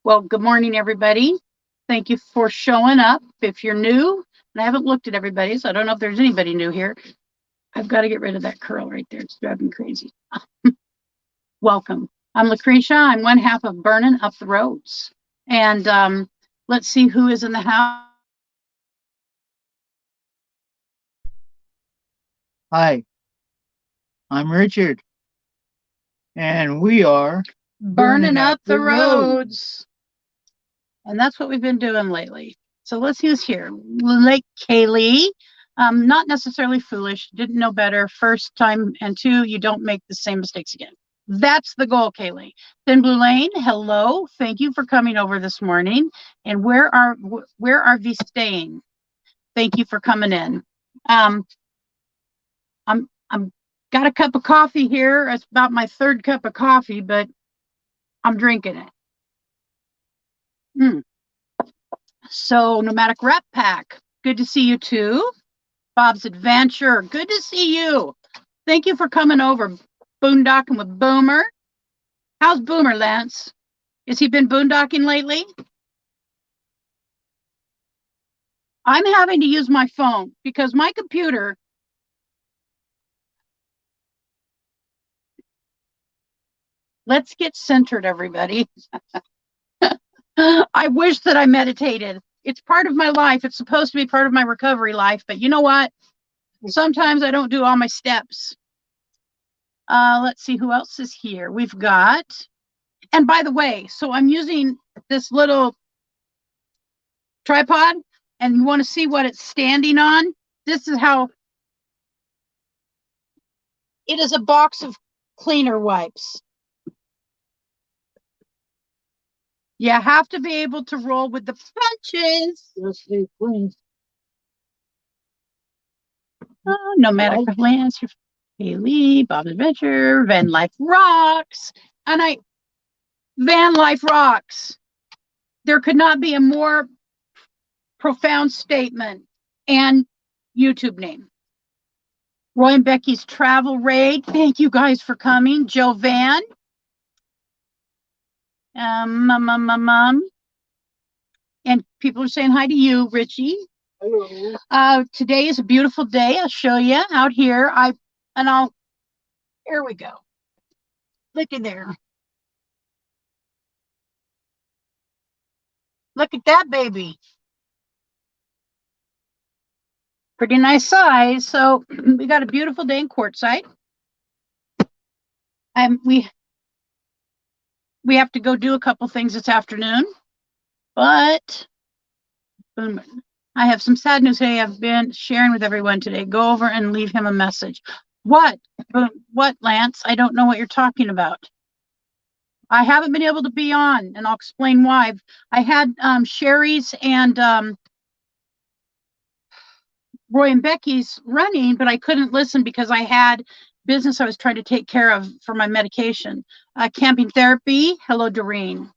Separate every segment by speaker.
Speaker 1: Well, good morning, everybody. Thank you for showing up. If you're new, and I haven't looked at everybody, so I don't know if there's anybody new here. I've got to get rid of that curl right there. It's driving me crazy. Welcome. I'm Lucretia. I'm one half of Burning Up the Roads. And let's see who is in the house.
Speaker 2: Hi, I'm Richard, and we are
Speaker 1: Burning Up the Roads. And that's what we've been doing lately. So let's see who's here. Lake Kaylee. Not necessarily foolish, didn't know better first time, and two, you don't make the same mistakes again. That's the goal, Kaylee. Thin Blue Lane, hello. Thank you for coming over this morning. And where are we staying? Thank you for coming in. I'm got a cup of coffee here. It's about my third cup of coffee, but I'm drinking it. So Nomadic Rep Pack, good to see you too. Bob's Adventure, good to see you. Thank you for coming over. Boondocking with Boomer. How's Boomer, Lance? Has he been boondocking lately? I'm having to use my phone because my computer. Let's get centered, everybody. I wish that I meditated. It's part of my life. It's supposed to be part of my recovery life, but you know what? Sometimes I don't do all my steps. Let's see who else is here. We've got, and by the way, so I'm using this little tripod, and you want to see what it's standing on. This is how it is. A box of cleaner wipes. You have to be able to roll with the punches. Nomadic Lance, Haley, Bob's Adventure, Van Life Rocks, and Van Life Rocks. There could not be a more profound statement and YouTube name. Roy and Becky's Travel Raid. Thank you guys for coming. Joe Van. And people are saying hi to you, Richie. Hello. Today is a beautiful day. I'll show you out here. Here we go. Look at there. Look at that baby. Pretty nice size. So we got a beautiful day in Quartzsite. We have to go do a couple things this afternoon, but I have some sad news today. I've been sharing with everyone today. Go over and leave him a message. What, Lance? I don't know what you're talking about. I haven't been able to be on, and I'll explain why. I had Sherry's and Roy and Becky's running, but I couldn't listen because I had business I was trying to take care of for my medication. Camping Therapy, hello, Doreen.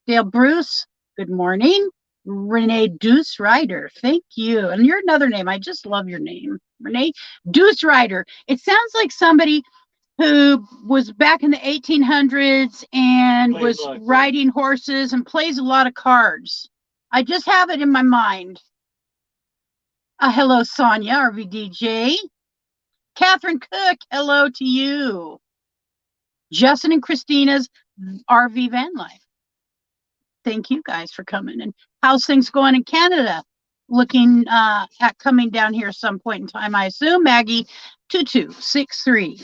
Speaker 1: Dale Bruce, good morning. Renee Deuce Ryder, thank you. And your another name, I just love your name. Renee Deuce Ryder. It sounds like somebody who was back in the 1800s and was riding horses and plays a lot of cards. I just have it in my mind. Hello, Sonia, RVDJ. Catherine Cook, hello to you. Justin and Christina's RV Van Life. Thank you guys for coming. And how's things going in Canada? Looking at coming down here some point in time, I assume. Maggie 2263.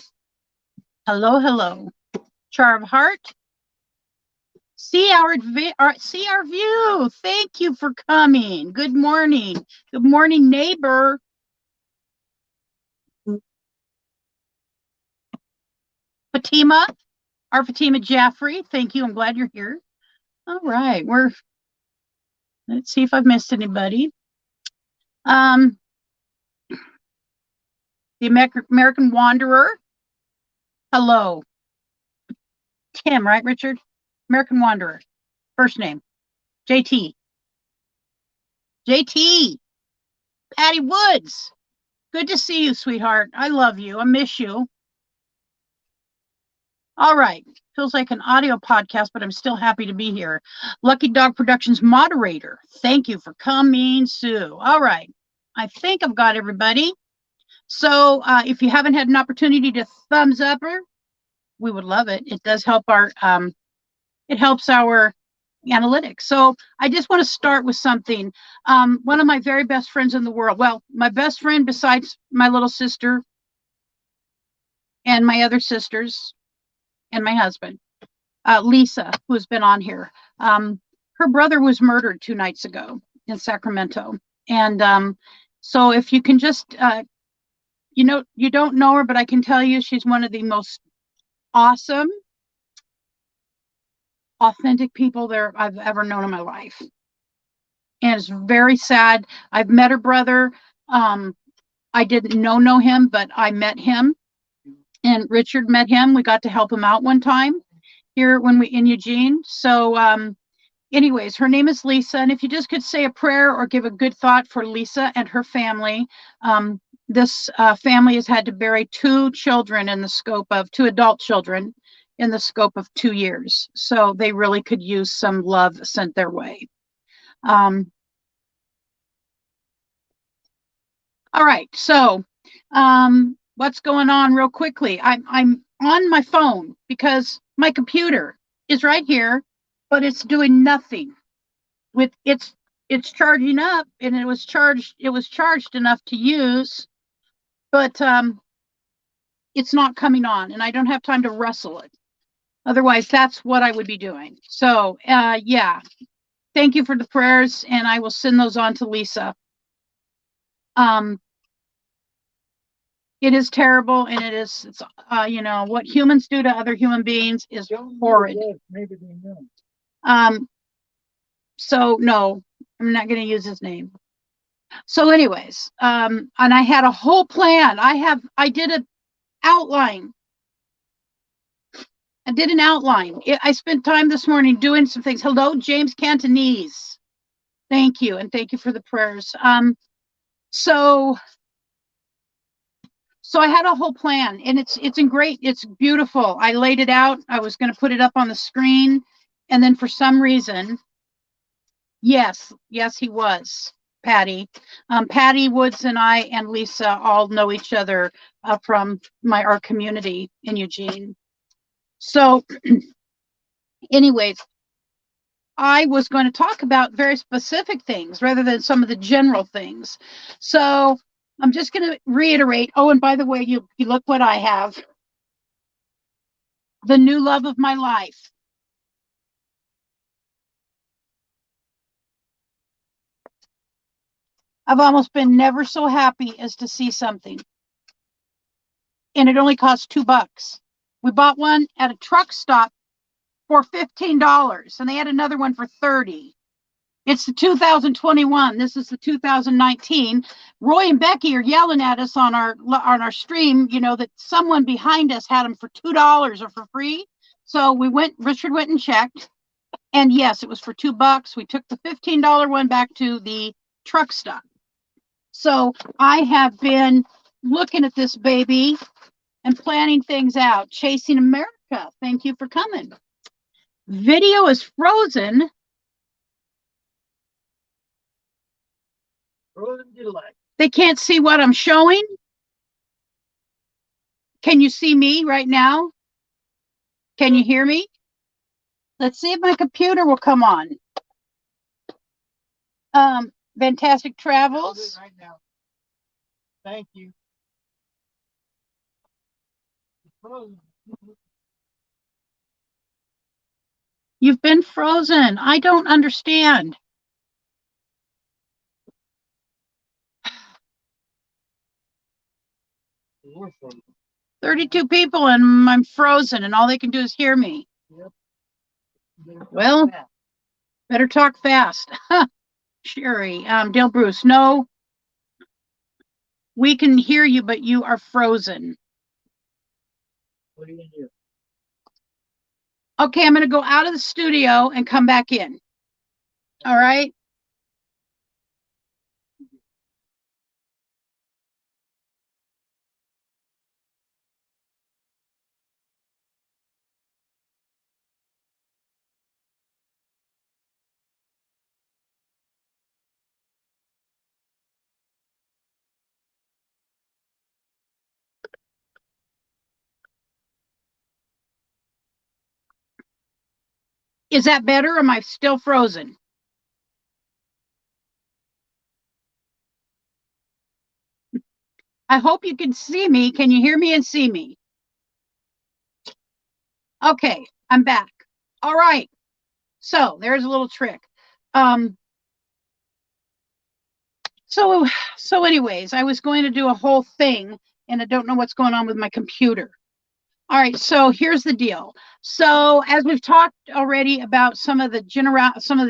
Speaker 1: Hello, hello. Char of Heart. See our view. Thank you for coming. Good morning. Good morning, neighbor. Fatima, our Fatima Jaffrey. Thank you. I'm glad you're here. All right. Let's see if I've missed anybody. The American Wanderer. Hello. Tim, right, Richard? American Wanderer. First name. JT. JT. Patty Woods. Good to see you, sweetheart. I love you. I miss you. All right. Feels like an audio podcast, but I'm still happy to be here. Lucky Dog Productions moderator. Thank you for coming, Sue. All right. I think I've got everybody. So if you haven't had an opportunity to thumbs up her, we would love it. It does help our it helps our analytics. So I just want to start with something. One of my very best friends in the world, well, my best friend besides my little sister and my other sisters and my husband, Lisa, who has been on here. Her brother was murdered 2 nights ago in Sacramento. And so if you can just, you don't know her, but I can tell you she's one of the most awesome, authentic people there I've ever known in my life. And it's very sad. I've met her brother. I didn't know him, but I met him, and Richard met him. We got to help him out one time here when we in Eugene. So anyways, her name is Lisa, and if you just could say a prayer or give a good thought for Lisa and her family. This family has had to bury 2 children in the scope of 2 adult children in the scope of 2 years. So they really could use some love sent their way. All right, so what's going on real quickly? I'm on my phone because my computer is right here, but it's doing nothing. With it's charging up, and it was charged enough to use, but it's not coming on, and I don't have time to wrestle it. Otherwise, that's what I would be doing. So yeah, thank you for the prayers, and I will send those on to Lisa. It is terrible, and it's what humans do to other human beings is horrid. So no, I'm not going to use his name. So anyways, and I had a whole plan. I did an outline. I spent time this morning doing some things. Hello, James Cantonese. Thank you, and thank you for the prayers. So I had a whole plan, and it's beautiful. I laid it out. I was going to put it up on the screen, and then for some reason, yes, he was. Patty. Patty Woods and I and Lisa all know each other from our community in Eugene. So anyways, I was going to talk about very specific things rather than some of the general things. So I'm just going to reiterate. Oh, and by the way, you look what I have. The new love of my life. I've almost been never so happy as to see something. And it only cost $2. We bought one at a truck stop for $15, and they had another one for $30. It's the 2021. This is the 2019. Roy and Becky are yelling at us on our stream, that someone behind us had them for $2 or for free. So Richard went and checked, and yes, it was for $2. We took the $15 one back to the truck stop. So I have been looking at this baby and planning things out. Chasing America. Thank you for coming. Video is frozen. They can't see what I'm showing. Can you see me right now? Can you hear me? Let's see if my computer will come on. Fantastic travels. Right now. Thank you. You've been frozen. I don't understand. We're frozen. 32 people, and I'm frozen, and all they can do is hear me. Yep. Well, better talk fast. Sherry, Dale Bruce, no, we can hear you, but you are frozen. What are you going to do? Okay, I'm going to go out of the studio and come back in. All right. Is that better? Or am I still frozen? I hope you can see me. Can you hear me and see me? Okay, I'm back. All right. So there's a little trick. Um, so so anyways, I was going to do a whole thing and I don't know what's going on with my computer. All right, so here's the deal. So as we've talked already about some of the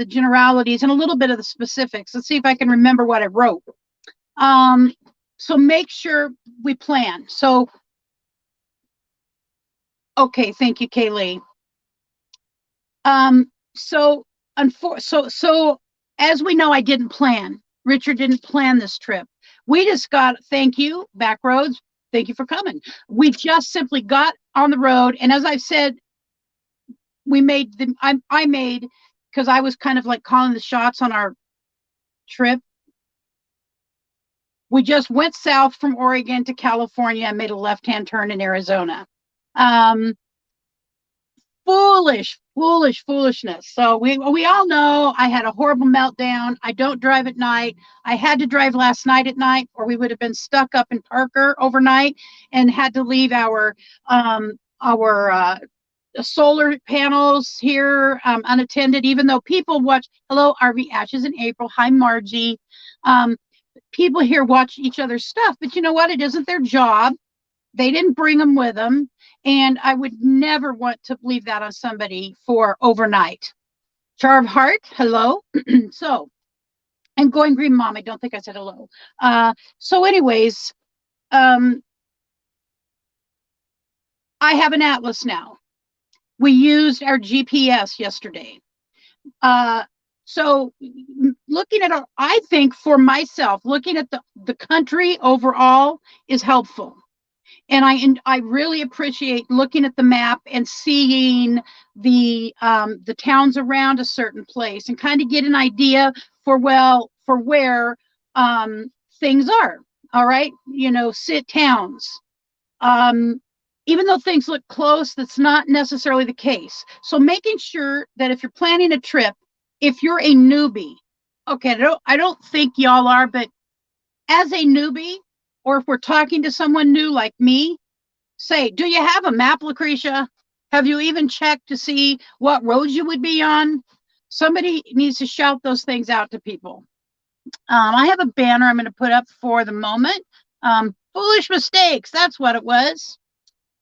Speaker 1: generalities and a little bit of the specifics, let's see if I can remember what I wrote. Um, so make sure we plan. So okay, thank you, Kaylee. So as we know, I didn't plan. Richard didn't plan this trip. We just got, thank you, Backroads. Thank you for coming. We just simply got on the road, and as I've said, we made the I made, because I was kind of like calling the shots on our trip. We just went south from Oregon to California and made a left-hand turn in Arizona. Um, foolishness. So we all know I had a horrible meltdown. I don't drive at night. I had to drive last night at night, or we would have been stuck up in Parker overnight and had to leave our solar panels here unattended, even though people watch. Hello, RV Ashes in April. Hi, Margie. Um, People here watch each other's stuff, but you know what? It isn't their job. They didn't bring them with them. And I would never want to leave that on somebody for overnight. Char of Heart, hello. So, and Going Green Mom, I don't think I said hello. So, anyways, um, I have an atlas now. We used our GPS yesterday. Uh, so looking at, I think for myself, looking at the country overall is helpful. And I really appreciate looking at the map and seeing the towns around a certain place and kind of get an idea for where things are. All right, sit towns. Um, Even though things look close, that's not necessarily the case. So making sure that if you're planning a trip, if you're a newbie, okay, I don't think y'all are, but as a newbie, or if we're talking to someone new like me, say, do you have a map, Lucretia? Have you even checked to see what roads you would be on? Somebody needs to shout those things out to people. I have a banner I'm going to put up for the moment. Foolish mistakes, that's what it was.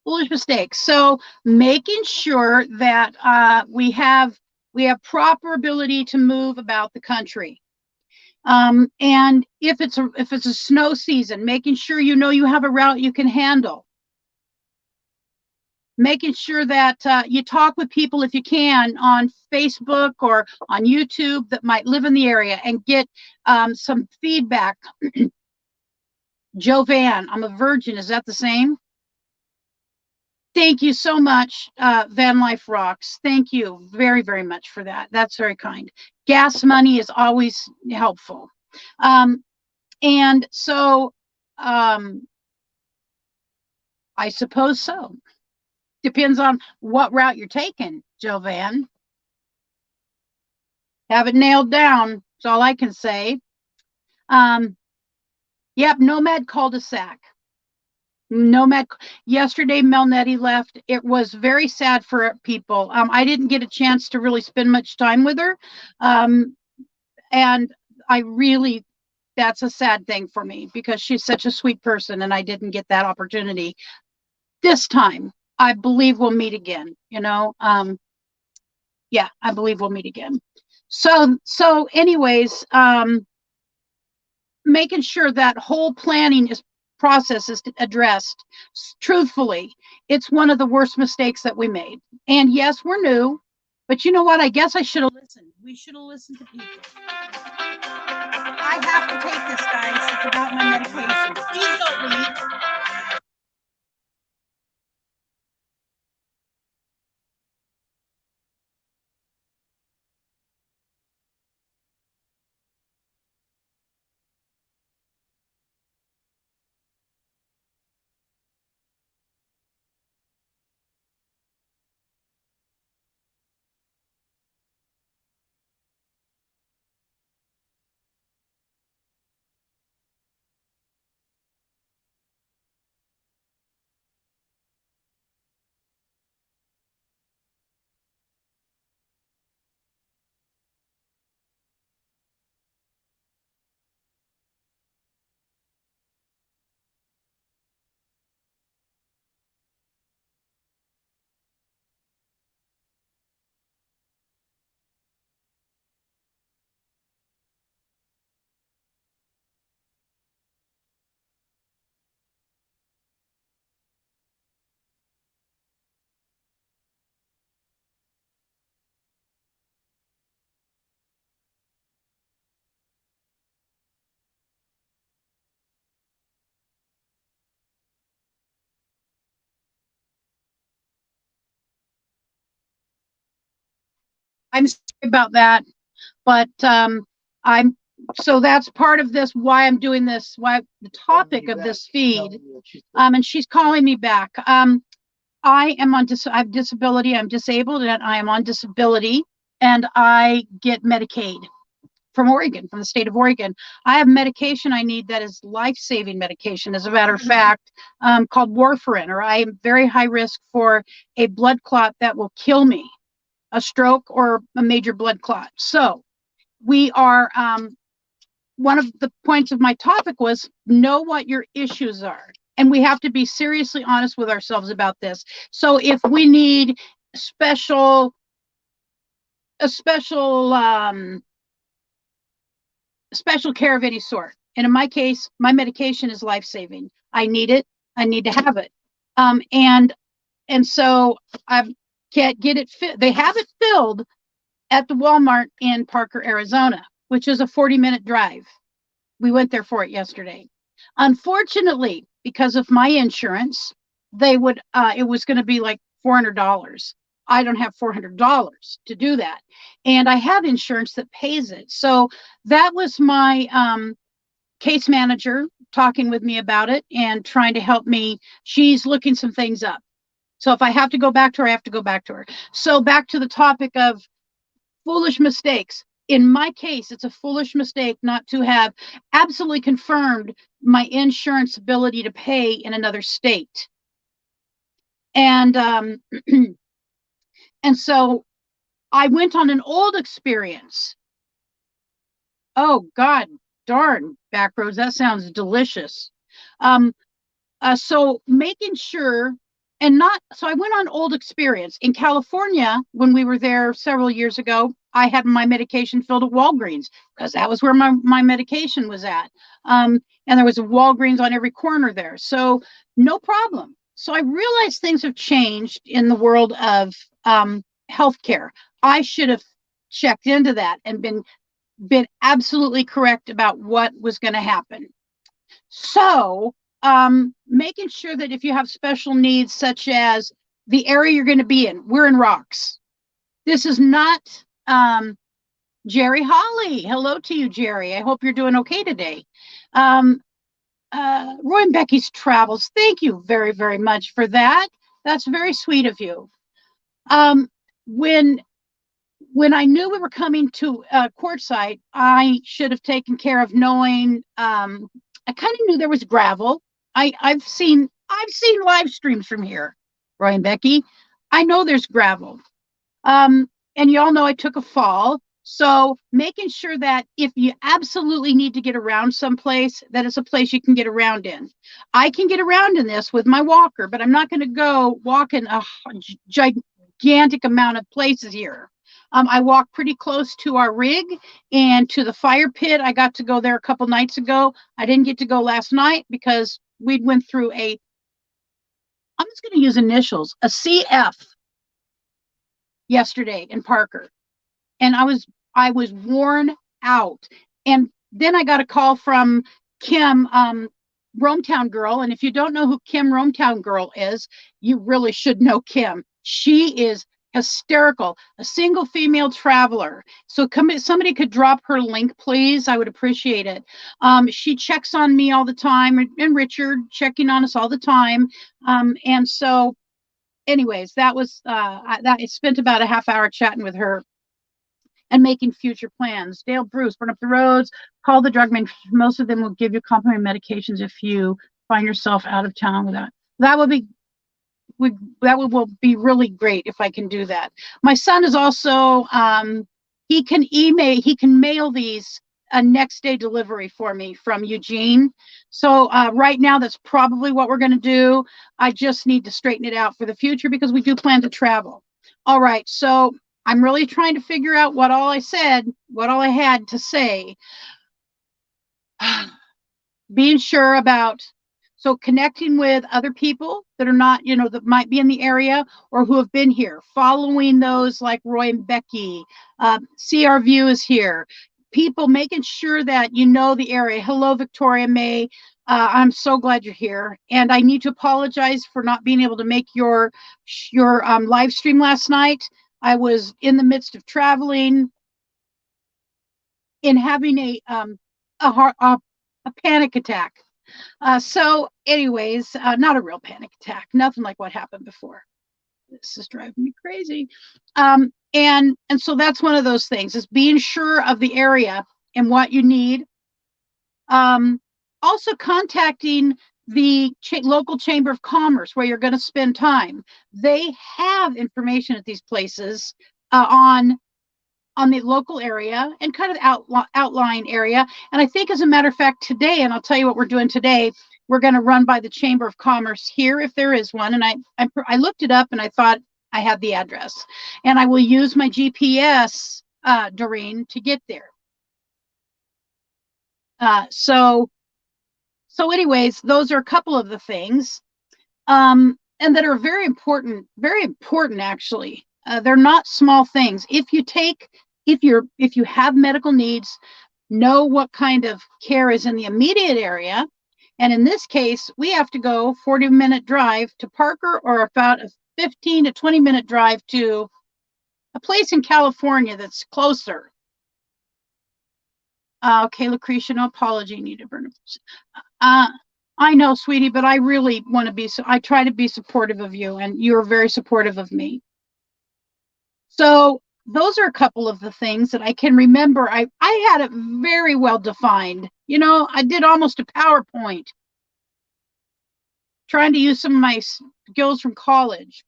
Speaker 1: Foolish mistakes. So making sure that we have proper ability to move about the country. And if it's a snow season, making sure you have a route you can handle. Making sure that you talk with people if you can on Facebook or on YouTube that might live in the area and get some feedback. Joe Van, I'm a virgin. Is that the same? Thank you so much, Van Life Rocks. Thank you very, very much for that. That's very kind. Gas money is always helpful. And so I suppose so. Depends on what route you're taking, Joe Van. Have it nailed down. That's all I can say. Yep, Nomad cul-de-sac. Nomad. Yesterday, Melnetti left. It was very sad for people. I didn't get a chance to really spend much time with her. And that's a sad thing for me because she's such a sweet person and I didn't get that opportunity. This time, I believe we'll meet again, yeah, I believe we'll meet again. So anyways, making sure that whole planning process is addressed truthfully. It's one of the worst mistakes that we made. And yes, we're new, but you know what? I guess I should have listened. We should have listened to people. I have to take this, guys. It's about my medication. Please don't leave. I'm sorry about that, but I'm so that's part of this. Why I'm doing this. Why the topic of this feed. And she's calling me back. I am on I have disability. I'm disabled, and I am on disability, and I get Medicaid from Oregon, from the state of Oregon. I have medication I need that is life-saving medication, as a matter of fact, called warfarin, or I am very high risk for a blood clot that will kill me, a stroke or a major blood clot. So we are, one of the points of my topic was know what your issues are. And we have to be seriously honest with ourselves about this. So if we need a special care of any sort, and in my case, my medication is life-saving. I need it. I need to have it. And so I can't get it. They have it filled at the Walmart in Parker, Arizona, which is a 40-minute drive. We went there for it yesterday. Unfortunately, because of my insurance, it was going to be like $400. I don't have $400 to do that. And I have insurance that pays it. So that was my case manager talking with me about it and trying to help me. She's looking some things up. So if I have to go back to her, I have to go back to her. So back to the topic of foolish mistakes. In my case, it's a foolish mistake not to have absolutely confirmed my insurance ability to pay in another state. And and so I went on an old experience. Oh, God darn, Backroads, that sounds delicious. So making sure, so I went on old experience. In California, when we were there several years ago, I had my medication filled at Walgreens because that was where my medication was at. And there was a Walgreens on every corner there. So no problem. So I realized things have changed in the world of healthcare. I should have checked into that and been absolutely correct about what was going to happen. So making sure that if you have special needs, such as the area you're going to be in, we're in Rocks. This is not Jerry Holly. Hello to you, Jerry. I hope you're doing okay today. Roy and Becky's Travels. Thank you very, very much for that. That's very sweet of you. When I knew we were coming to Quartzsite, I should have taken care of knowing. I kind of knew there was gravel. I've seen live streams from here, Roy and Becky. I know there's gravel. And y'all know I took a fall. So making sure that if you absolutely need to get around someplace, that it's a place you can get around in. I can get around in this with my walker, but I'm not going to go walk in a gigantic amount of places here. I walk pretty close to our rig and to the fire pit. I got to go there a couple nights ago. I didn't get to go last night because we went through I'm just going to use initials, a CF yesterday in Parker. And I was worn out. And then I got a call from Kim, Rometown Girl. And if you don't know who Kim Rometown Girl is, you really should know Kim. She is hysterical, a single female traveler. So somebody could drop her link, please. I would appreciate it. She checks on me all the time, and Richard checking on us all the time. And so anyways, that was I spent about a half hour chatting with her and making future plans. Dale Bruce, burn up the roads, call the drug man. Most of them will give you complimentary medications if you find yourself out of town with that. That would be will be really great if I can do that. My son is also he can mail these a next day delivery for me from Eugene. So right now that's probably what we're going to do. I just need to straighten it out for the future because we do plan to travel. All right, so I'm really trying to figure out what all I had to say. Being sure about, so connecting with other people that are not, that might be in the area or who have been here, following those like Roy and Becky, CR View is here. People making sure that you know the area. Hello, Victoria May. I'm so glad you're here. And I need to apologize for not being able to make your live stream last night. I was in the midst of traveling and having a panic attack. So anyways, not a real panic attack, nothing like what happened before. This is driving me crazy. And so that's one of those things, is being sure of the area and what you need. Also contacting the local chamber of commerce where you're going to spend time. They have information at these places on the local area and kind of outlying area. And I think, as a matter of fact, today, and I'll tell you what we're doing today, we're going to run by the Chamber of Commerce here, if there is one. And I looked it up and I thought I had the address. And I will use my GPS, Doreen, to get there. So anyways, those are a couple of the things, and that are very important actually. They're not small things. If you have medical needs, know what kind of care is in the immediate area. And in this case, we have to go 40-minute drive to Parker, or about a 15 to 20-minute drive to a place in California that's closer. Okay, Lucretia, no apology needed. I know, sweetie, but I really want to be, I try to be supportive of you, and you're very supportive of me. So those are a couple of the things that I can remember. I had it very well defined. You know, I did almost a PowerPoint, trying to use some of my skills from college.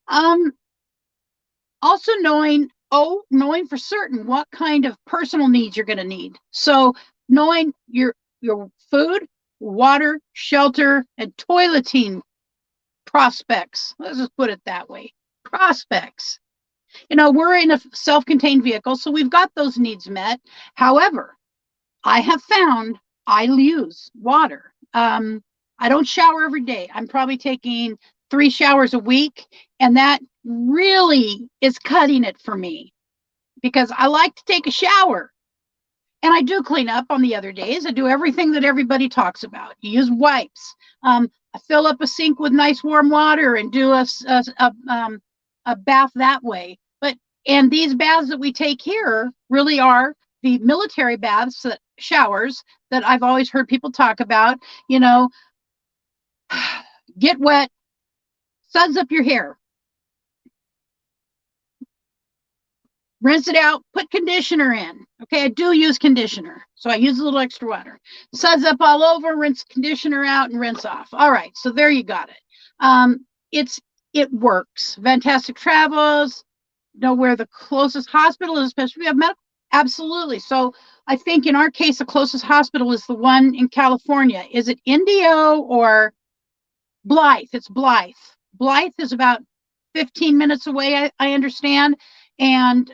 Speaker 1: Also knowing for certain what kind of personal needs you're going to need. So knowing your food, water, shelter, and toileting prospects. Let's just put it that way. Prospects. You know, we're in a self-contained vehicle, so we've got those needs met. However, I have found I use water. I don't shower every day. I'm probably taking 3 showers a week, and that really is cutting it for me, because I like to take a shower. And I do clean up on the other days. I do everything that everybody talks about. You use wipes. I fill up a sink with nice warm water and do a bath that way. And these baths that we take here really are the military baths, showers that I've always heard people talk about. You know, get wet, suds up your hair, rinse it out, put conditioner in. Okay, I do use conditioner, so I use a little extra water. Suds up all over, rinse conditioner out, and rinse off. All right, so there you got it. It works. Fantastic travels. Know where the closest hospital is, especially if we have medical. Absolutely. So I think in our case, the closest hospital is the one in California. Is it Indio or Blythe? It's Blythe. Blythe is about 15 minutes away, I understand, and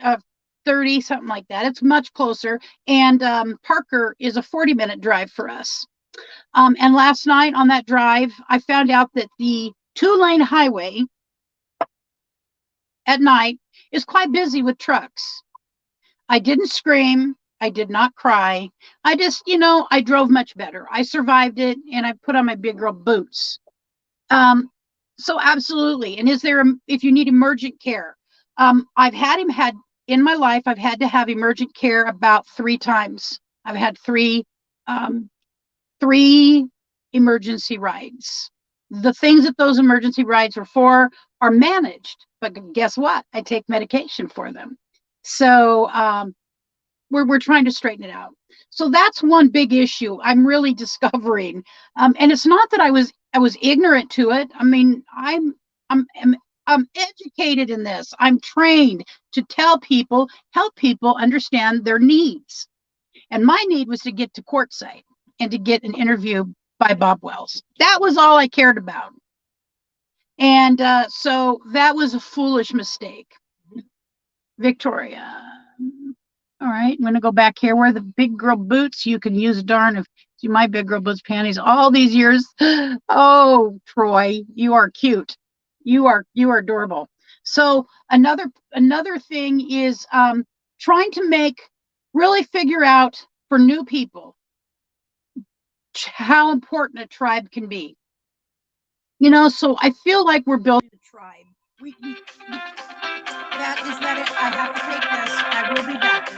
Speaker 1: 30, something like that. It's much closer. And Parker is a 40-minute drive for us. And last night on that drive, I found out that the 2-lane highway at night is quite busy with trucks. I didn't scream. I did not cry. I just, I drove much better. I survived it, and I put on my big girl boots. So absolutely. And if you need emergent care, I've had in my life, I've had to have emergent care about 3 times. I've had three emergency rides. The things that those emergency rides are for are managed, but guess what? I take medication for them. So we're trying to straighten it out. So that's one big issue I'm really discovering. And it's not that I was ignorant to it. I mean, I'm educated in this. I'm trained to help people understand their needs. And my need was to get to Quartzsite and to get an interview by Bob Wells. That was all I cared about. And so that was a foolish mistake. Victoria. All right, I'm going to go back here. Where the big girl boots, you can use darn if see my big girl boots panties all these years. Oh, Troy, you are cute. You are adorable. So another thing is trying to really figure out for new people how important a tribe can be. So I feel like we're building a tribe. that is that it. I have to take this. I will be back.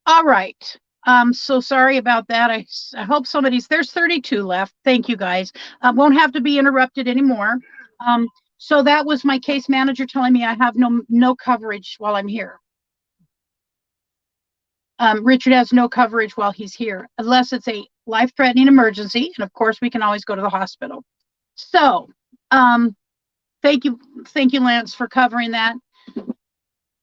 Speaker 1: All right. So sorry about that. I hope there's 32 left. Thank you guys. Won't have to be interrupted anymore. Um, so that was my case manager telling me I have no coverage while I'm here. Richard has no coverage while he's here, unless it's a life-threatening emergency. And of course, we can always go to the hospital. So thank you, Lance, for covering that.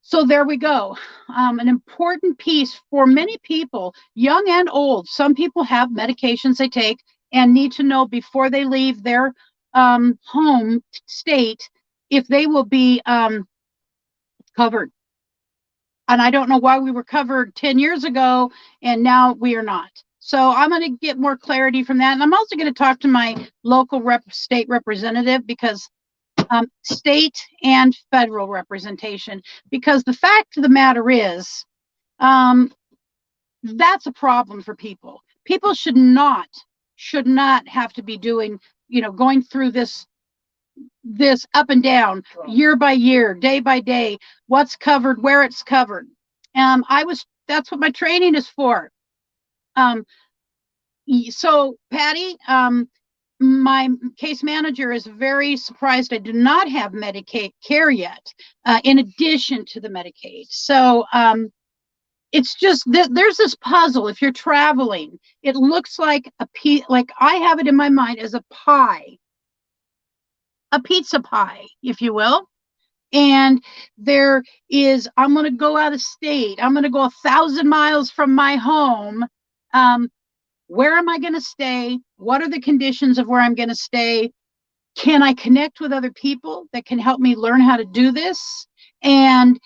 Speaker 1: So there we go. An important piece for many people, young and old. Some people have medications they take and need to know before they leave their home state if they will be covered. And I don't know why we were covered 10 years ago and now we are not. So I'm going to get more clarity from that. And I'm also going to talk to my local state representative, because state and federal representation, because the fact of the matter is, that's a problem for people. People should not have to be doing, going through this up and down, year by year, day by day, what's covered, where it's covered. That's what my training is for. So Patty, my case manager is very surprised I do not have Medicaid care yet, in addition to the Medicaid. So it's just there's this puzzle. If you're traveling, it looks like a piece, like I have it in my mind as a pie, a pizza pie, if you will. And there is, I'm going to go out of state. I'm going to go 1,000 miles from my home. Where am I going to stay? What are the conditions of where I'm going to stay? Can I connect with other people that can help me learn how to do this? And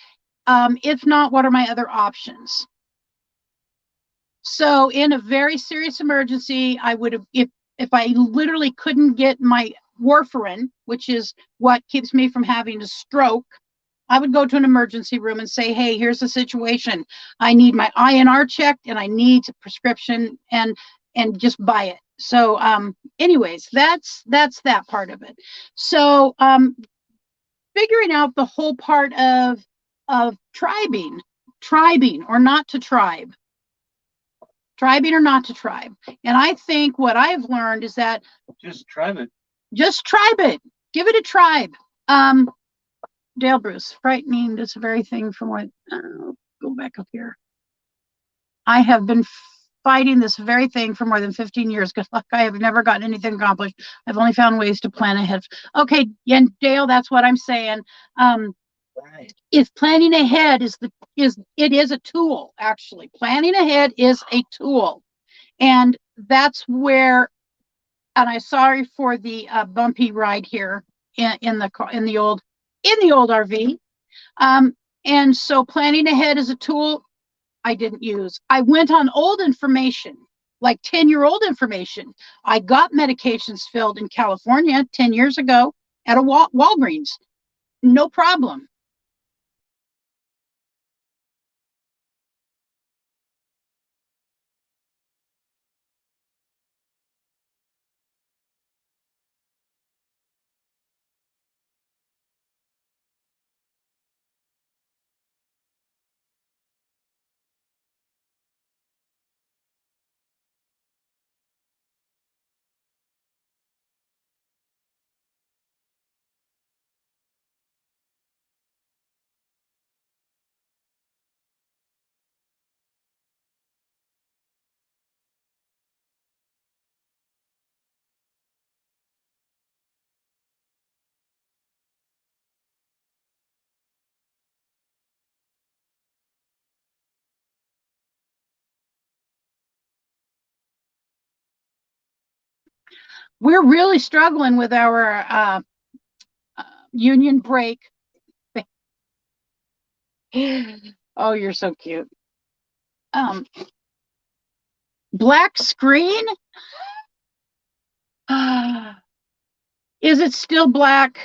Speaker 1: if not, what are my other options? So in a very serious emergency, I would have, if I literally couldn't get my warfarin, which is what keeps me from having a stroke, I would go to an emergency room and say, hey, here's the situation. I need my INR checked and I need a prescription, and just buy it. So anyways, that's that part of it. So figuring out the whole part of tribing or not to tribe. Tribing or not to tribe. And I think what I've learned is that
Speaker 2: just tribe it.
Speaker 1: Just tribe it. Give it a tribe. Dale Bruce, frightening, this very thing from what, go back up here. I have been fighting this very thing for more than 15 years. Good luck. I have never gotten anything accomplished. I've only found ways to plan ahead. Okay, and Dale, that's what I'm saying. Right. If planning ahead is a tool, actually. Planning ahead is a tool. And that's where, and I'm sorry for the bumpy ride here in the old RV. And so planning ahead is a tool I didn't use. I went on old information, like 10-year-old information. I got medications filled in California 10 years ago at a Walgreens. No problem. We're really struggling with our union break. Oh, you're so cute. Black screen? Is it still black?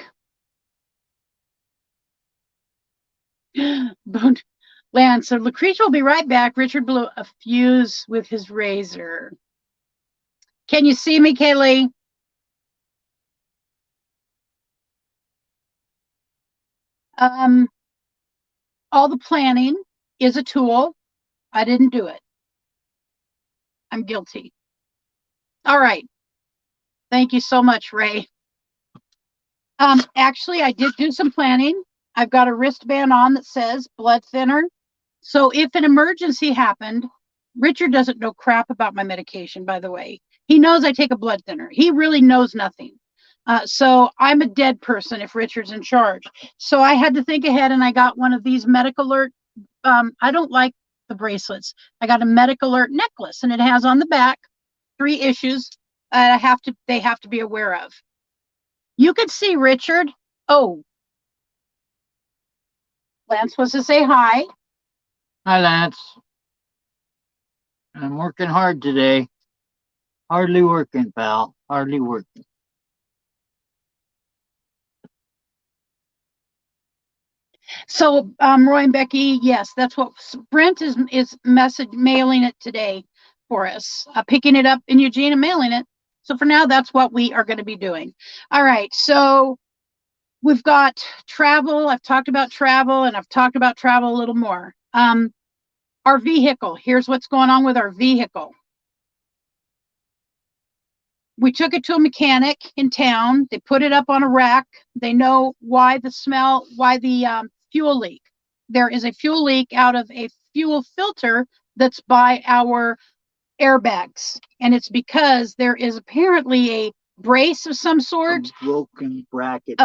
Speaker 1: Lance, so Lucretia will be right back. Richard blew a fuse with his razor. Can you see me, Kaylee? All the planning is a tool. I didn't do it. I'm guilty. All right. Thank you so much, Ray. Actually, I did do some planning. I've got a wristband on that says blood thinner. So if an emergency happened, Richard doesn't know crap about my medication, by the way. He knows I take a blood thinner. He really knows nothing. So I'm a dead person if Richard's in charge. So I had to think ahead, and I got one of these medical alert. I don't like the bracelets. I got a medical alert necklace, and it has on the back 3 issues they have to be aware of. You could see Richard. Oh, Lance wants to say hi.
Speaker 2: Hi, Lance. I'm working hard today. Hardly working, pal. Hardly working.
Speaker 1: So, Roy and Becky, yes, that's what Brent is mailing it today for us, picking it up in Eugene and mailing it. So for now, that's what we are going to be doing. All right, so we've got travel. I've talked about travel, and I've talked about travel a little more. Our vehicle, here's what's going on with our vehicle. We took it to a mechanic in town. They put it up on a rack. They know why the fuel leak. There is a fuel leak out of a fuel filter that's by our airbags. And it's because there is apparently a brace of some sort.
Speaker 2: A broken bracket.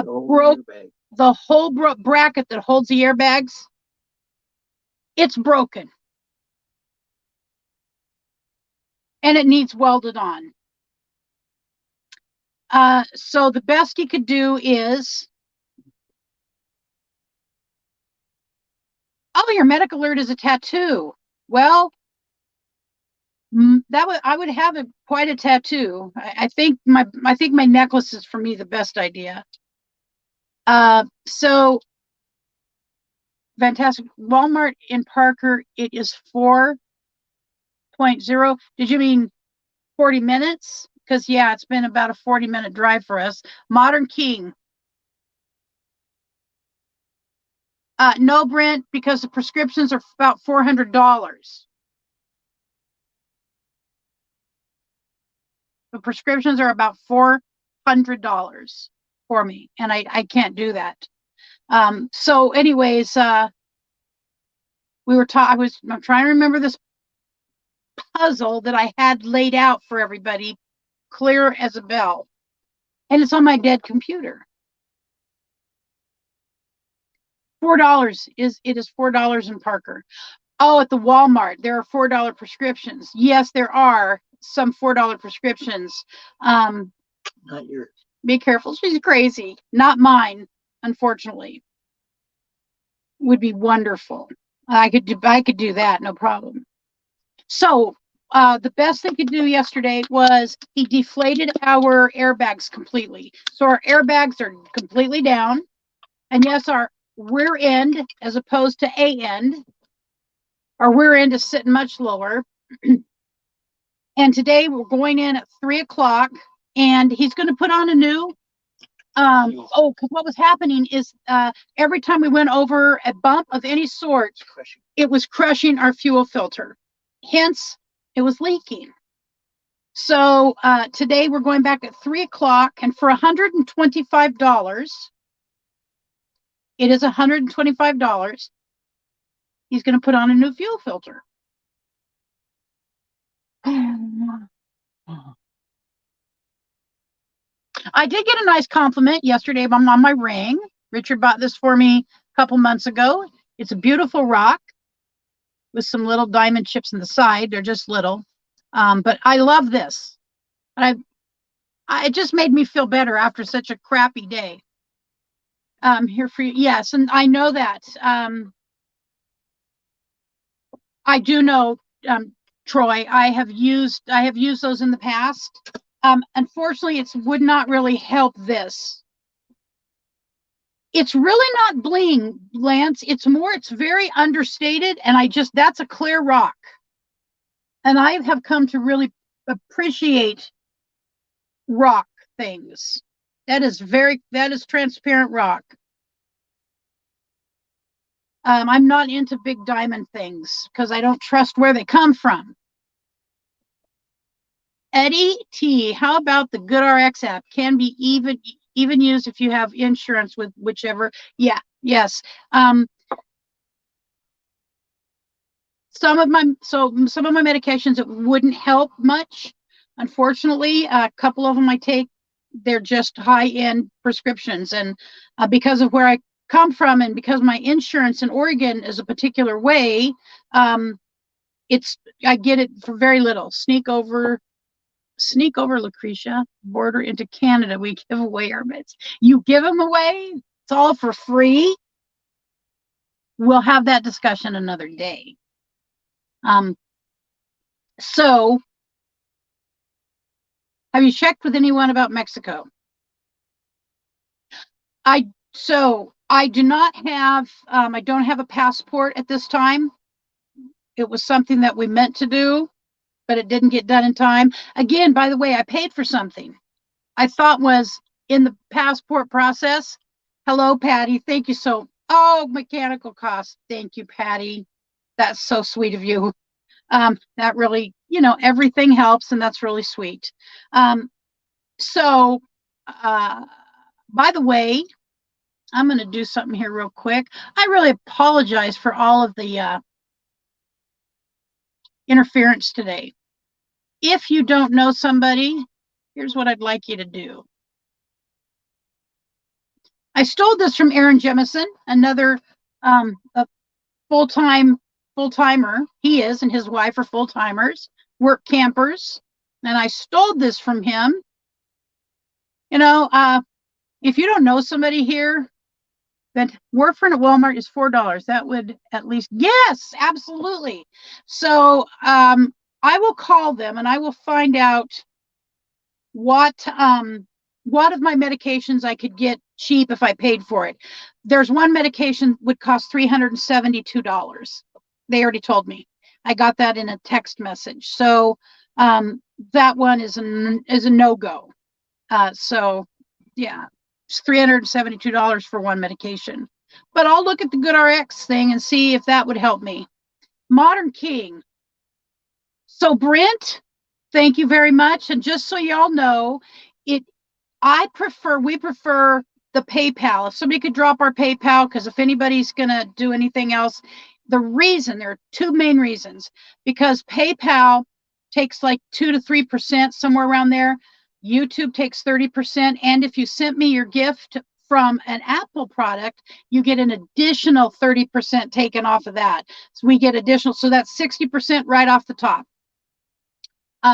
Speaker 1: the whole bracket that holds the airbags, it's broken. And it needs welded on. So the best he could do is, oh, your medic alert is a tattoo. Well, I would have quite a tattoo. I think my necklace is for me the best idea. So fantastic. Walmart in Parker, it is 4.0. Did you mean 40 minutes? Because yeah, it's been about a 40-minute drive for us. Modern King. No, Brent, because the prescriptions are about $400. The prescriptions are about $400 for me, and I can't do that. So anyways, we were I'm trying to remember this puzzle that I had laid out for everybody, clear as a bell, and it's on my dead computer. $4 is $4 in Parker. Oh, at the Walmart, there are $4 prescriptions. Yes, there are some $4 prescriptions.
Speaker 2: Not yours.
Speaker 1: Be careful. She's crazy. Not mine, unfortunately. Would be wonderful. I could do that, no problem. So the best they could do yesterday was he deflated our airbags completely. So our airbags are completely down. And yes, our rear end, as opposed to A end, our rear end is sitting much lower. And today we're going in at 3:00, and he's going to put on a new. Because what was happening is every time we went over a bump of any sort, it was crushing our fuel filter. Hence, it was leaking. So today we're going back at 3:00, and for $125, it is $125. He's going to put on a new fuel filter. I did get a nice compliment yesterday on my ring. Richard bought this for me a couple months ago. It's a beautiful rock with some little diamond chips in the side. They're just little. But I love this. And it just made me feel better after such a crappy day. Here for you. Yes, and I know that. I do know, Troy, I have used those in the past. Unfortunately, it would not really help this. It's really not bling, Lance. It's very understated, and that's a clear rock. And I have come to really appreciate rock things. That is transparent rock. I'm not into big diamond things because I don't trust where they come from. Eddie T, how about the GoodRx app? Can be even used if you have insurance with whichever. Yeah, yes. Some of my medications, it wouldn't help much. Unfortunately, a couple of them I take, they're just high-end prescriptions, and because of where I come from and because my insurance in Oregon is a particular way, I get it for very little. Sneak over, Lucretia, border into Canada. We give away our meds. You give them away? It's all for free? We'll have that discussion another day. So have you checked with anyone about Mexico? I do not have, I don't have a passport at this time. It was something that we meant to do, but it didn't get done in time. Again, by the way, I paid for something I thought was in the passport process. Hello, Patty. Thank you mechanical costs. Thank you, Patty. That's so sweet of you. That really, everything helps, and that's really sweet. By the way, I'm going to do something here real quick. I really apologize for all of the interference today. If you don't know somebody, here's what I'd like you to do. I stole this from Aaron Jemison, another a full-timer. He is, and his wife are full-timers, work campers. And I stole this from him. You know, if you don't know somebody here, then warfarin at Walmart is $4. That would at least, yes, absolutely. So I will call them and I will find out what of my medications I could get cheap if I paid for it. There's one medication would cost $372. They already told me. I got that in a text message. So that one is a no-go. So yeah, it's $372 for one medication. But I'll look at the GoodRx thing and see if that would help me. Modern King. So Brent, thank you very much. And just so y'all know, we prefer the PayPal. If somebody could drop our PayPal, because if anybody's going to do anything else, there are two main reasons. Because PayPal takes like 2 to 3%, somewhere around there. YouTube takes 30%. And if you sent me your gift from an Apple product, you get an additional 30% taken off of that. So we get additional. So that's 60% right off the top.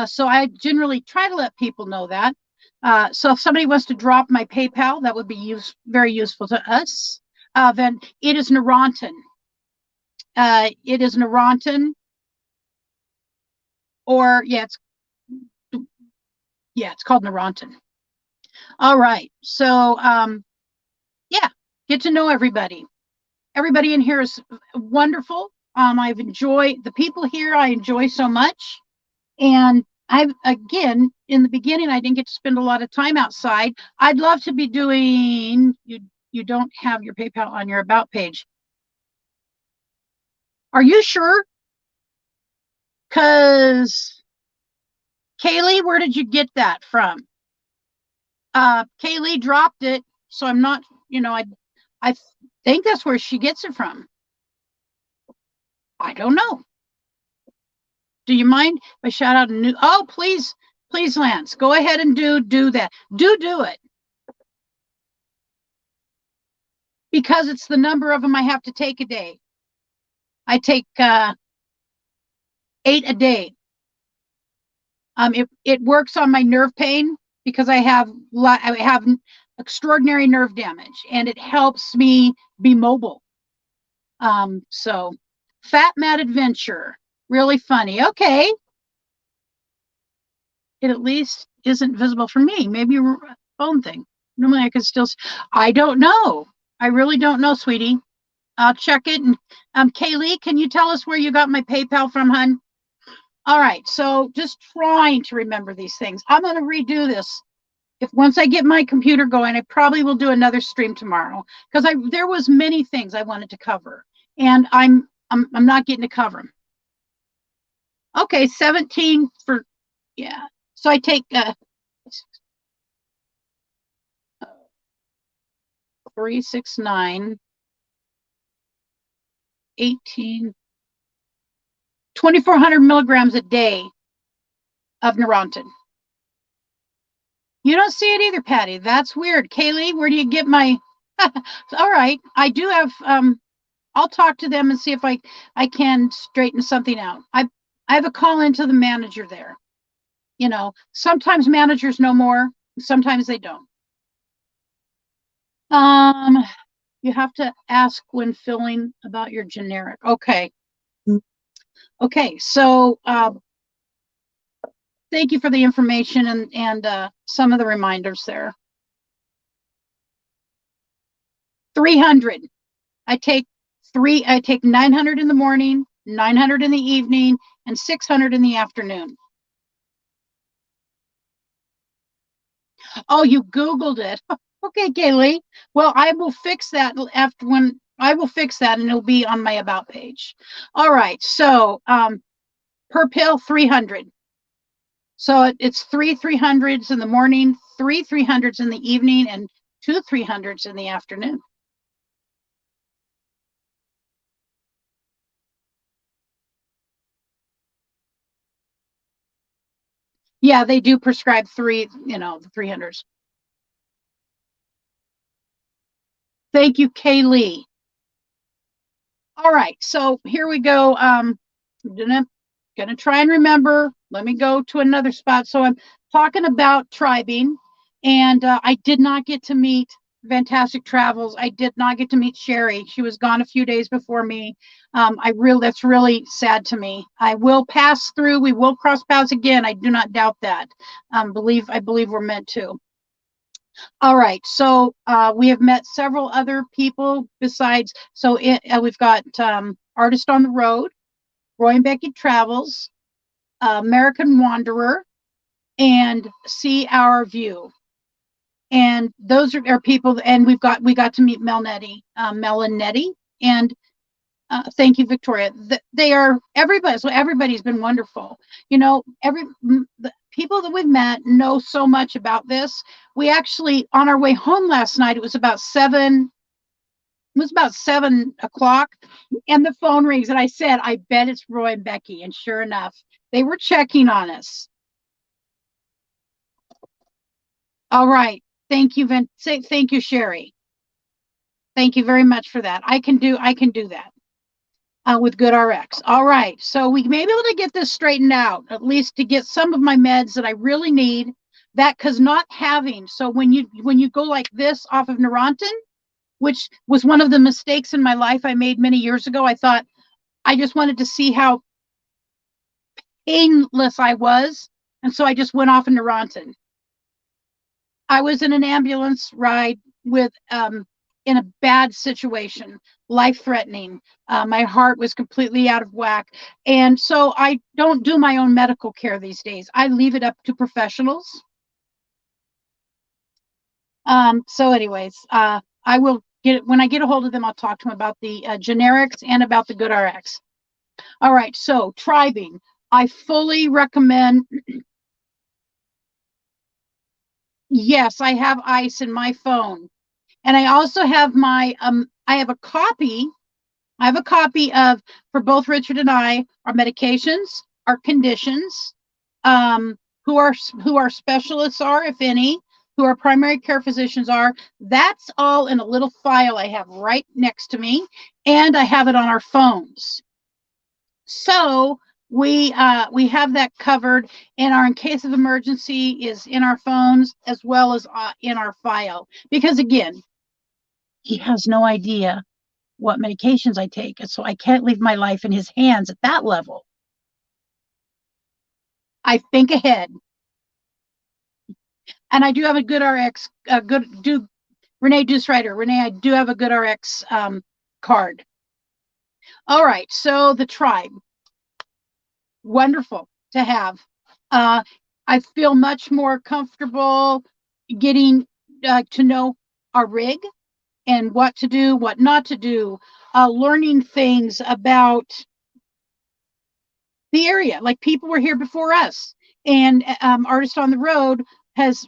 Speaker 1: So I generally try to let people know that. So if somebody wants to drop my PayPal, that would be very useful to us. Then it is Neurontin. It is Neurontin, or it's called Neurontin. All right. So get to know everybody. Everybody in here is wonderful. I've enjoyed the people here. I enjoy so much, and again, in the beginning, I didn't get to spend a lot of time outside. I'd love to be doing, you don't have your PayPal on your about page. Are you sure? Because Kaylee, where did you get that from? Kaylee dropped it, so I'm not, I think that's where she gets it from. I don't know. Do you mind if I shout out a new? Oh, please, Lance, go ahead and do that. Do it. Because it's the number of them I have to take a day. I take 8 a day. It works on my nerve pain because I have extraordinary nerve damage, and it helps me be mobile. So Fat Mad Adventure, really funny. Okay. It at least isn't visible for me. Maybe a phone thing. Normally I could still, I don't know. I really don't know, sweetie. I'll check it. And Kaylee, can you tell us where you got my PayPal from, hun? All right. So just trying to remember these things. I'm going to redo this. Once I get my computer going, I probably will do another stream tomorrow because there was many things I wanted to cover, and I'm not getting to cover them. Okay, 17 for, yeah. So I take 3, 6, 9, 18, 2,400 milligrams a day of Neurontin. You don't see it either, Patty. That's weird. Kaylee, where do you get my? All right, I do have. I'll talk to them and see if I can straighten something out. I have a call into the manager there. Sometimes managers know more, sometimes they don't. You have to ask when filling about your generic. Okay. Okay, so thank you for the information and some of the reminders there. 300. I take 900 in the morning, 900 in the evening, and 600 in the afternoon. Oh, you Googled it. Okay, Kaylee. Well, I will fix that I will fix that and it'll be on my about page. All right. So per pill, 300. So it's 300s in the morning, 300s in the evening, and 300s in the afternoon. Yeah, they do prescribe the 300s. Thank you, Kaylee. All right, so here we go. Gonna try and remember. Let me go to another spot. So I'm talking about tribing, and I did not get to meet Fantastic Travels. I did not get to meet Sherry. She was gone a few days before me. That's really sad to me. I will pass through. We will cross paths again. I do not doubt that. I believe we're meant to. All right, so we have met several other people besides. So we've got Artist on the Road, Roy and Becky Travels, American Wanderer, and See Our View. And those are people. And we got to meet Mel and Nettie, and thank you, Victoria. They are everybody. So everybody's been wonderful. You know, the people that we've met know so much about this. We actually, on our way home last night, it was about 7 o'clock, and the phone rings, and I said, "I bet it's Roy and Becky." And sure enough, they were checking on us. All right, thank you, thank you, Sherry. Thank you very much for that. I can do that. With GoodRx. All right, so we may be able to get this straightened out, at least to get some of my meds that I really need. That because not having, so when you go like this off of Neurontin, which was one of the mistakes in my life I made many years ago, I thought I just wanted to see how painless I was, and so I just went off of Neurontin. I was in an ambulance ride with in a bad situation, life-threatening. My heart was completely out of whack. And so I don't do my own medical care these days. I leave it up to professionals. So anyways, I will when I get a hold of them, I'll talk to them about the generics and about the GoodRx. All right, so tribing. I fully recommend. Yes, I have ice in my phone. And I also have I have a copy of, for both Richard and I, our medications, our conditions, who our specialists are, if any, who our primary care physicians are. That's all in a little file I have right next to me, and I have it on our phones. So we have that covered, and our in case of emergency is in our phones as well as in our file. Because again, he has no idea what medications I take. And so I can't leave my life in his hands at that level. I think ahead. And I do have a GoodRx, Renee Deuce-Ryder. Renee, I do have a GoodRx card. All right, so the tribe. Wonderful to have. I feel much more comfortable getting to know our rig and what to do, what not to do, learning things about the area. Like people were here before us, and Artist on the Road has,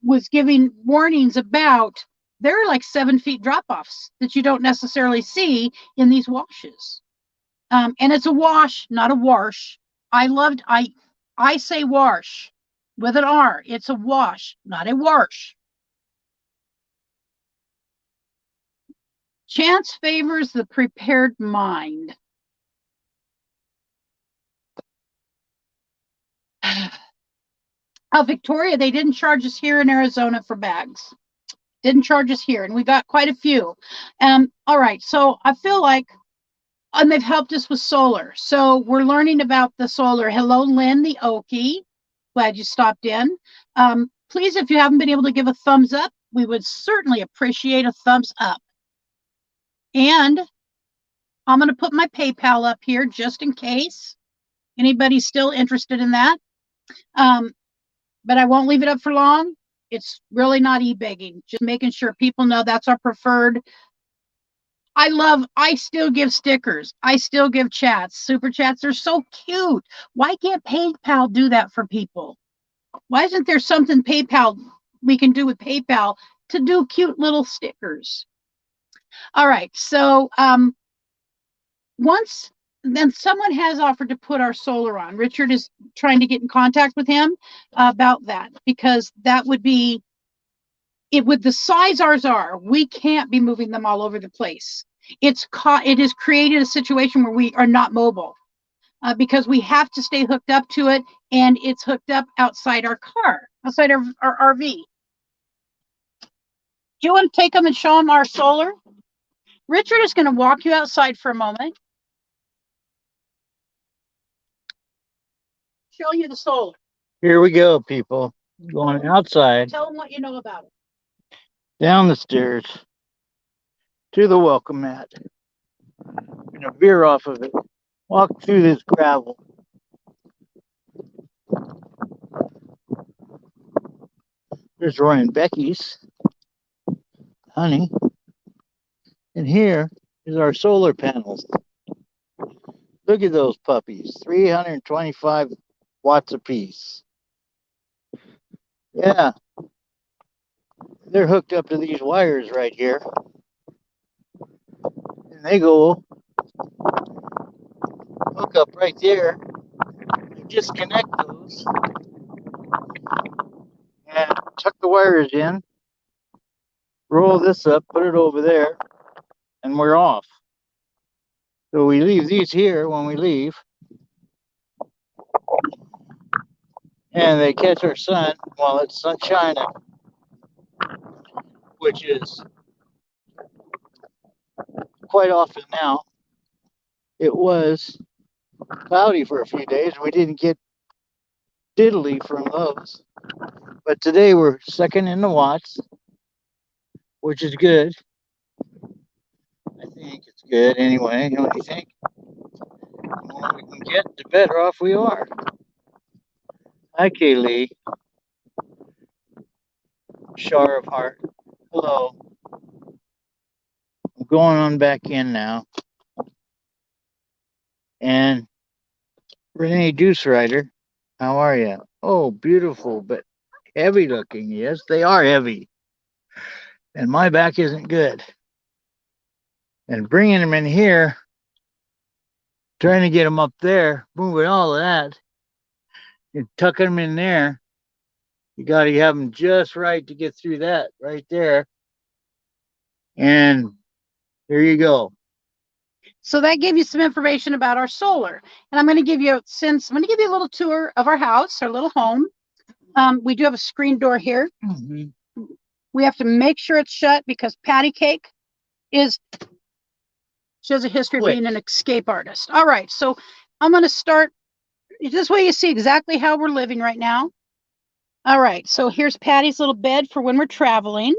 Speaker 1: was giving warnings about there are like 7 feet drop offs that you don't necessarily see in these washes. And it's a wash, not a wash. I say wash with an R. It's a wash, not a wash. Chance favors the prepared mind. Victoria, they didn't charge us here in Arizona for bags. Didn't charge us here, and we got quite a few. All right, so I feel like, and they've helped us with solar. So we're learning about the solar. Hello, Lynn, the Okie. Glad you stopped in. Please, if you haven't been able to give a thumbs up, we would certainly appreciate a thumbs up. And I'm going to put my PayPal up here just in case anybody's still interested in that. But I won't leave it up for long. It's really not e-begging, just making sure people know that's our preferred. I still give stickers. I still give chats, super chats. They're so cute. Why can't PayPal do that for people? Why isn't there something we can do with PayPal to do cute little stickers? All right, so once then someone has offered to put our solar on. Richard is trying to get in contact with him about that, because that would be with the size ours are, we can't be moving them all over the place. It has created a situation where we are not mobile because we have to stay hooked up to it, and it's hooked up outside our car, outside our RV. Do you want to take them and show them our solar? Richard is going to walk you outside for a moment. Show you the solar.
Speaker 2: Here we go, people. Going outside.
Speaker 1: Tell them what you know about it.
Speaker 2: Down the stairs to the welcome mat. Gonna veer off of it. Walk through this gravel. There's Roy and Becky's honey. And here is our solar panels. Look at those puppies. 325 watts apiece. Yeah. They're hooked up to these wires right here. And they go hook up right there. Disconnect those. And tuck the wires in. Roll this up, put it over there. And we're off. So we leave these here when we leave. And they catch our sun while it's sun shining, which is quite often now. It was cloudy for a few days. We didn't get diddly from those. But today we're second in the watts, which is good. I think it's good anyway. What do you think? The more we can get, the better off we are. Hi, Kaylee. Shar of Heart. Hello. I'm going on back in now. And Renee Deuce Rider, how are you? Oh, beautiful, but heavy looking. Yes, they are heavy. And my back isn't good. And bringing them in here, trying to get them up there, moving all of that, and tucking them in there, you got to have them just right to get through that right there. And there you go.
Speaker 1: So that gave you some information about our solar. And I'm going to give you a little tour of our house, our little home. We do have a screen door here. Mm-hmm. We have to make sure it's shut because Patty Cake she has a history of being an escape artist. All right, so I'm going to start. This way you see exactly how we're living right now. All right, so here's Patty's little bed for when we're traveling.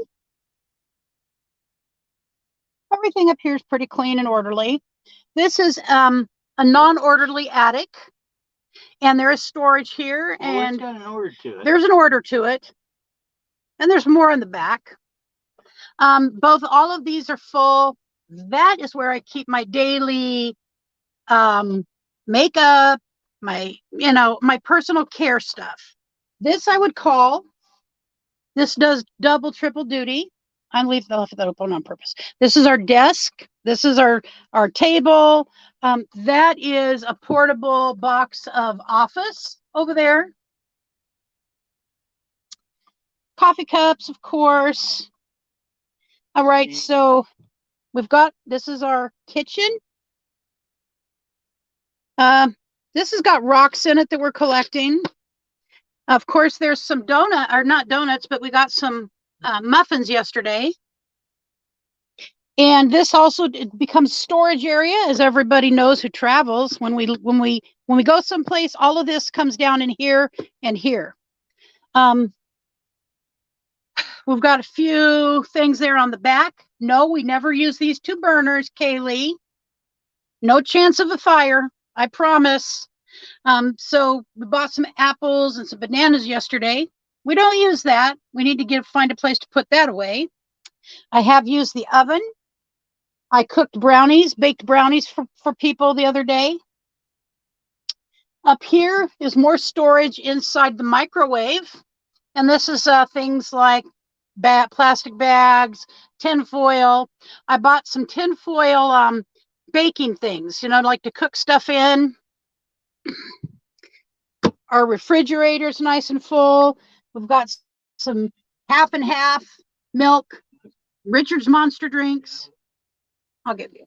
Speaker 1: Everything up here is pretty clean and orderly. This is a non-orderly attic, and there is storage here, and
Speaker 2: got an order to it.
Speaker 1: There's an order to it, and there's more in the back. All of these are full. That is where I keep my daily makeup, my personal care stuff. This I would call. This does double, triple duty. I left that open on purpose. This is our desk. This is our table. That is a portable box of Office over there. Coffee cups, of course. All right, so this is our kitchen. This has got rocks in it that we're collecting. Of course, there's some not donuts, but we got some muffins yesterday. And this also becomes storage area, as everybody knows who travels. When we go someplace, all of this comes down in here and here. We've got a few things there on the back. No, we never use these two burners, Kaylee. No chance of a fire, I promise. So we bought some apples and some bananas yesterday. We don't use that. We need to find a place to put that away. I have used the oven. I baked brownies for people the other day. Up here is more storage inside the microwave. And this is things like plastic bags, tin foil. I bought some tin foil baking things, like to cook stuff in. Our refrigerator's nice and full. We've got some half and half milk, Richard's Monster drinks. I'll give you.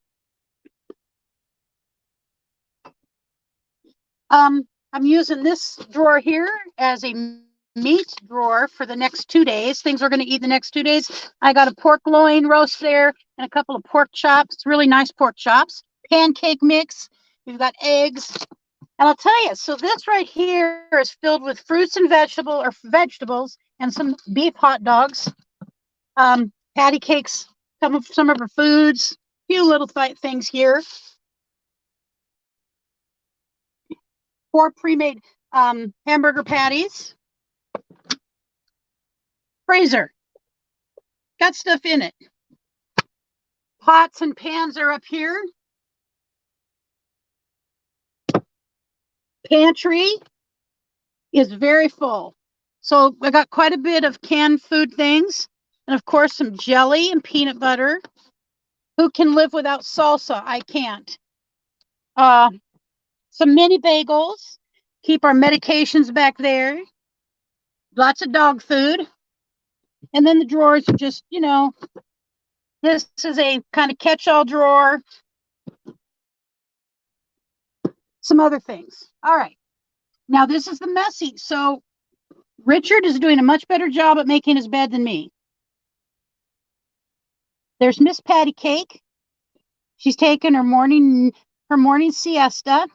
Speaker 1: I'm using this drawer here as a meat drawer for the next 2 days. Things we're going to eat the next 2 days. I got a pork loin roast there and a couple of pork chops, really nice pork chops, pancake mix. We've got eggs. And I'll tell you, so this right here is filled with fruits and vegetables and some beef hot dogs, patty cakes, some of our foods, a few little things here. 4 pre-made hamburger patties. Freezer. Got stuff in it. Pots and pans are up here. Pantry is very full. So I got quite a bit of canned food things. And of course, some jelly and peanut butter. Who can live without salsa? I can't. Some mini bagels. Keep our medications back there. Lots of dog food. And then the drawers are just, you know, this is a kind of catch-all drawer. Some other things. All right. Now this is the messy. So Richard is doing a much better job at making his bed than me. There's Miss Patty Cake. She's taken her morning siesta.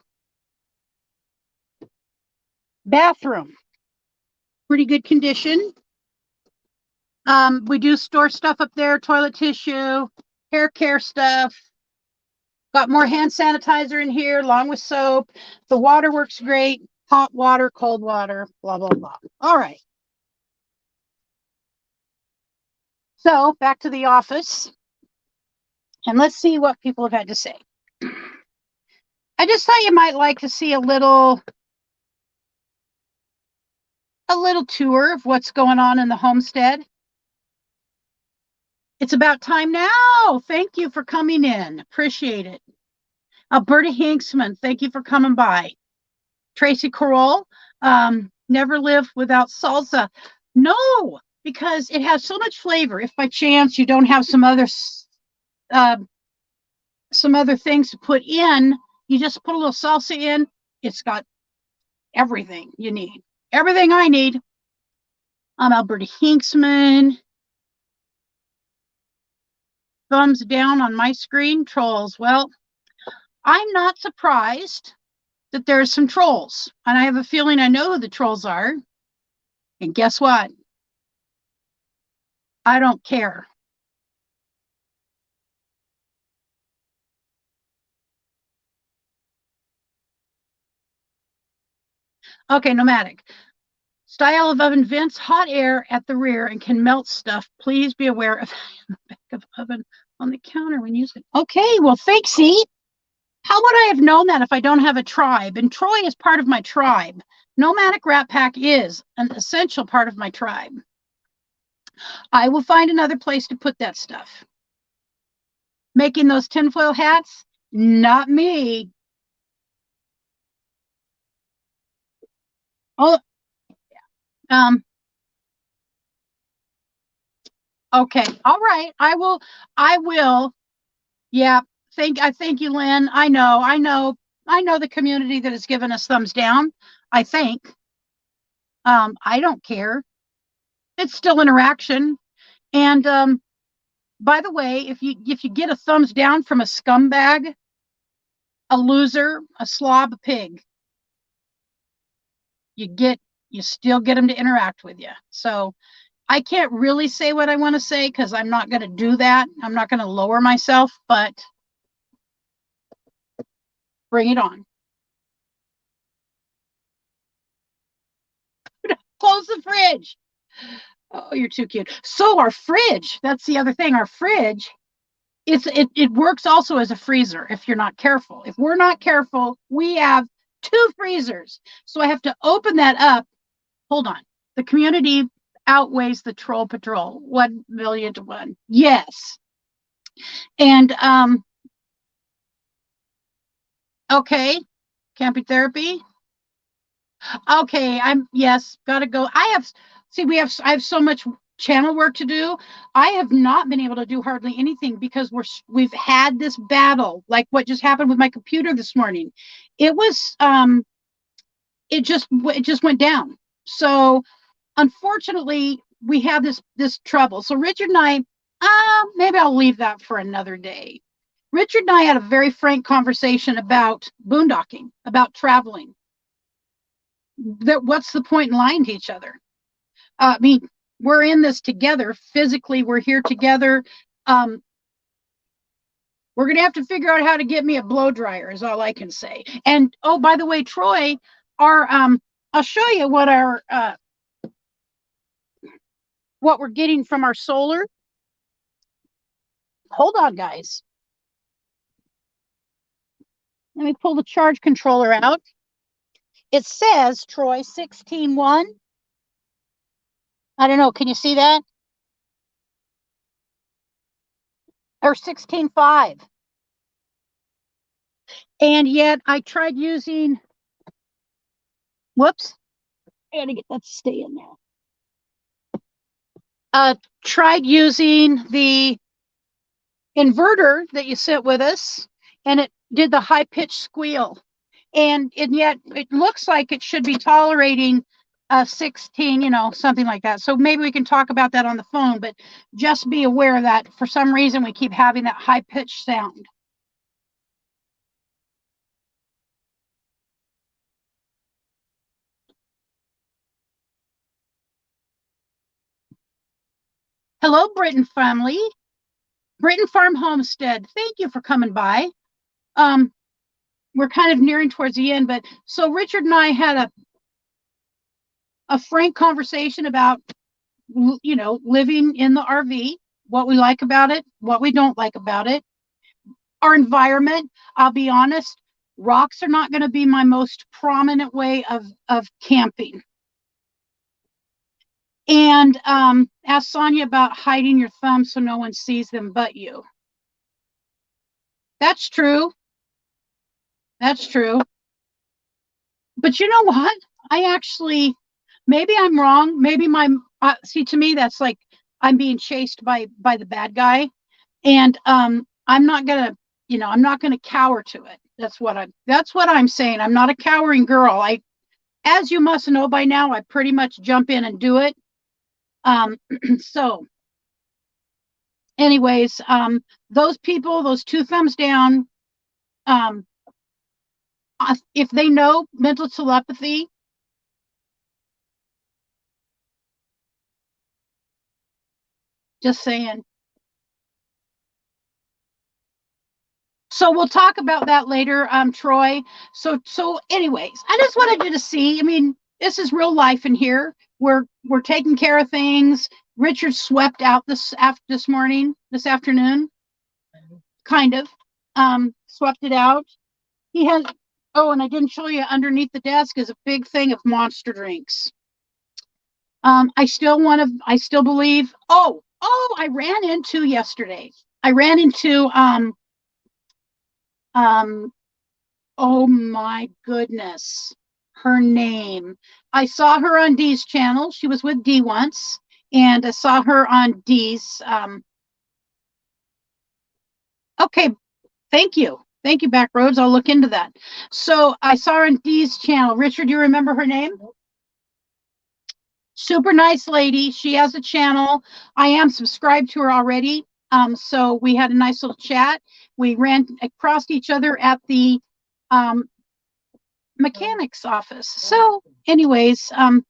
Speaker 1: Bathroom. Pretty good condition. We do store stuff up there, toilet tissue, hair care stuff. Got more hand sanitizer in here along with soap. The water works great. Hot water, cold water, blah, blah, blah. All right. So back to the office. And let's see what people have had to say. I just thought you might like to see a little tour of what's going on in the homestead. It's about time now. Thank you for coming in. Appreciate it. Alberta Hinksman, thank you for coming by. Tracy Carroll, never live without salsa. No, because it has so much flavor. If by chance you don't have some other things to put in, you just put a little salsa in. It's got everything you need. Everything I need. I'm Alberta Hinksman. Thumbs down on my screen. Trolls. Well, I'm not surprised that there's some trolls. And I have a feeling I know who the trolls are. And guess what? I don't care. Okay, nomadic. Style of oven vents hot air at the rear and can melt stuff. Please be aware of the back of oven on the counter when using it. Okay, well, thanks, see? How would I have known that if I don't have a tribe? And Troy is part of my tribe. Nomadic Rat Pack is an essential part of my tribe. I will find another place to put that stuff. Making those tinfoil hats? Not me. Oh, okay. All right. I will. Yeah. I thank you, Lynn. I know the community that has given us thumbs down. I think. I don't care. It's still interaction. And by the way, if you get a thumbs down from a scumbag, a loser, a slob, a pig, you still get them to interact with you. So I can't really say what I want to say because I'm not going to do that. I'm not going to lower myself, but bring it on. Close the fridge. Oh, you're too cute. So our fridge, that's the other thing. Our fridge, it works also as a freezer if you're not careful. If we're not careful, we have 2 freezers. So I have to open that up. Hold on. The community outweighs the troll patrol. 1 million to 1. Yes. And okay. Camping therapy. Okay, yes, gotta go. I have so much channel work to do. I have not been able to do hardly anything because we've had this battle, like what just happened with my computer this morning. It was it just went down. So unfortunately, we have this trouble. So Richard and I, maybe I'll leave that for another day. Richard and I had a very frank conversation about boondocking, about traveling. What's the point in lying to each other? I mean, we're in this together. Physically, we're here together. We're going to have to figure out how to get me a blow dryer is all I can say. And, oh, by the way, Troy, I'll show you what we're getting from our solar. Hold on, guys. Let me pull the charge controller out. It says, Troy, 16.1. I don't know. Can you see that? Or 16.5. And yet I tried using, whoops, I gotta get that to stay in there. Tried using the inverter that you sent with us, and it did the high-pitched squeal. And yet it looks like it should be tolerating 16, something like that. So maybe we can talk about that on the phone, but just be aware that for some reason we keep having that high-pitched sound. Hello, Britton family. Britton Farm Homestead, thank you for coming by. We're kind of nearing towards the end, but so Richard and I had a frank conversation about, living in the RV, what we like about it, what we don't like about it, our environment. I'll be honest, rocks are not going to be my most prominent way of camping. And ask Sonia about hiding your thumbs so no one sees them but you. That's true. That's true. But you know what? I actually, maybe I'm wrong. Maybe see, to me, that's like I'm being chased by the bad guy. And I'm not gonna cower to it. That's what I'm saying. I'm not a cowering girl. As you must know by now, I pretty much jump in and do it. So anyways, those people, those two thumbs down, if they know mental telepathy, just saying. So we'll talk about that later, Troy. So anyways, I just wanted you to see, I mean, this is real life in here. We're taking care of things. Richard swept out this afternoon, kind of, swept it out. He has, oh, and I didn't show you underneath the desk is a big thing of Monster drinks. I still believe, I ran into yesterday. Oh my goodness, her name. I saw her on Dee's channel. She was with Dee once, and I saw her on Dee's. Okay, thank you. Thank you, Backroads. I'll look into that. So I saw her on Dee's channel. Richard, do you remember her name? Super nice lady. She has a channel. I am subscribed to her already. So we had a nice little chat. We ran across each other at the mechanic's office. So anyways, oh,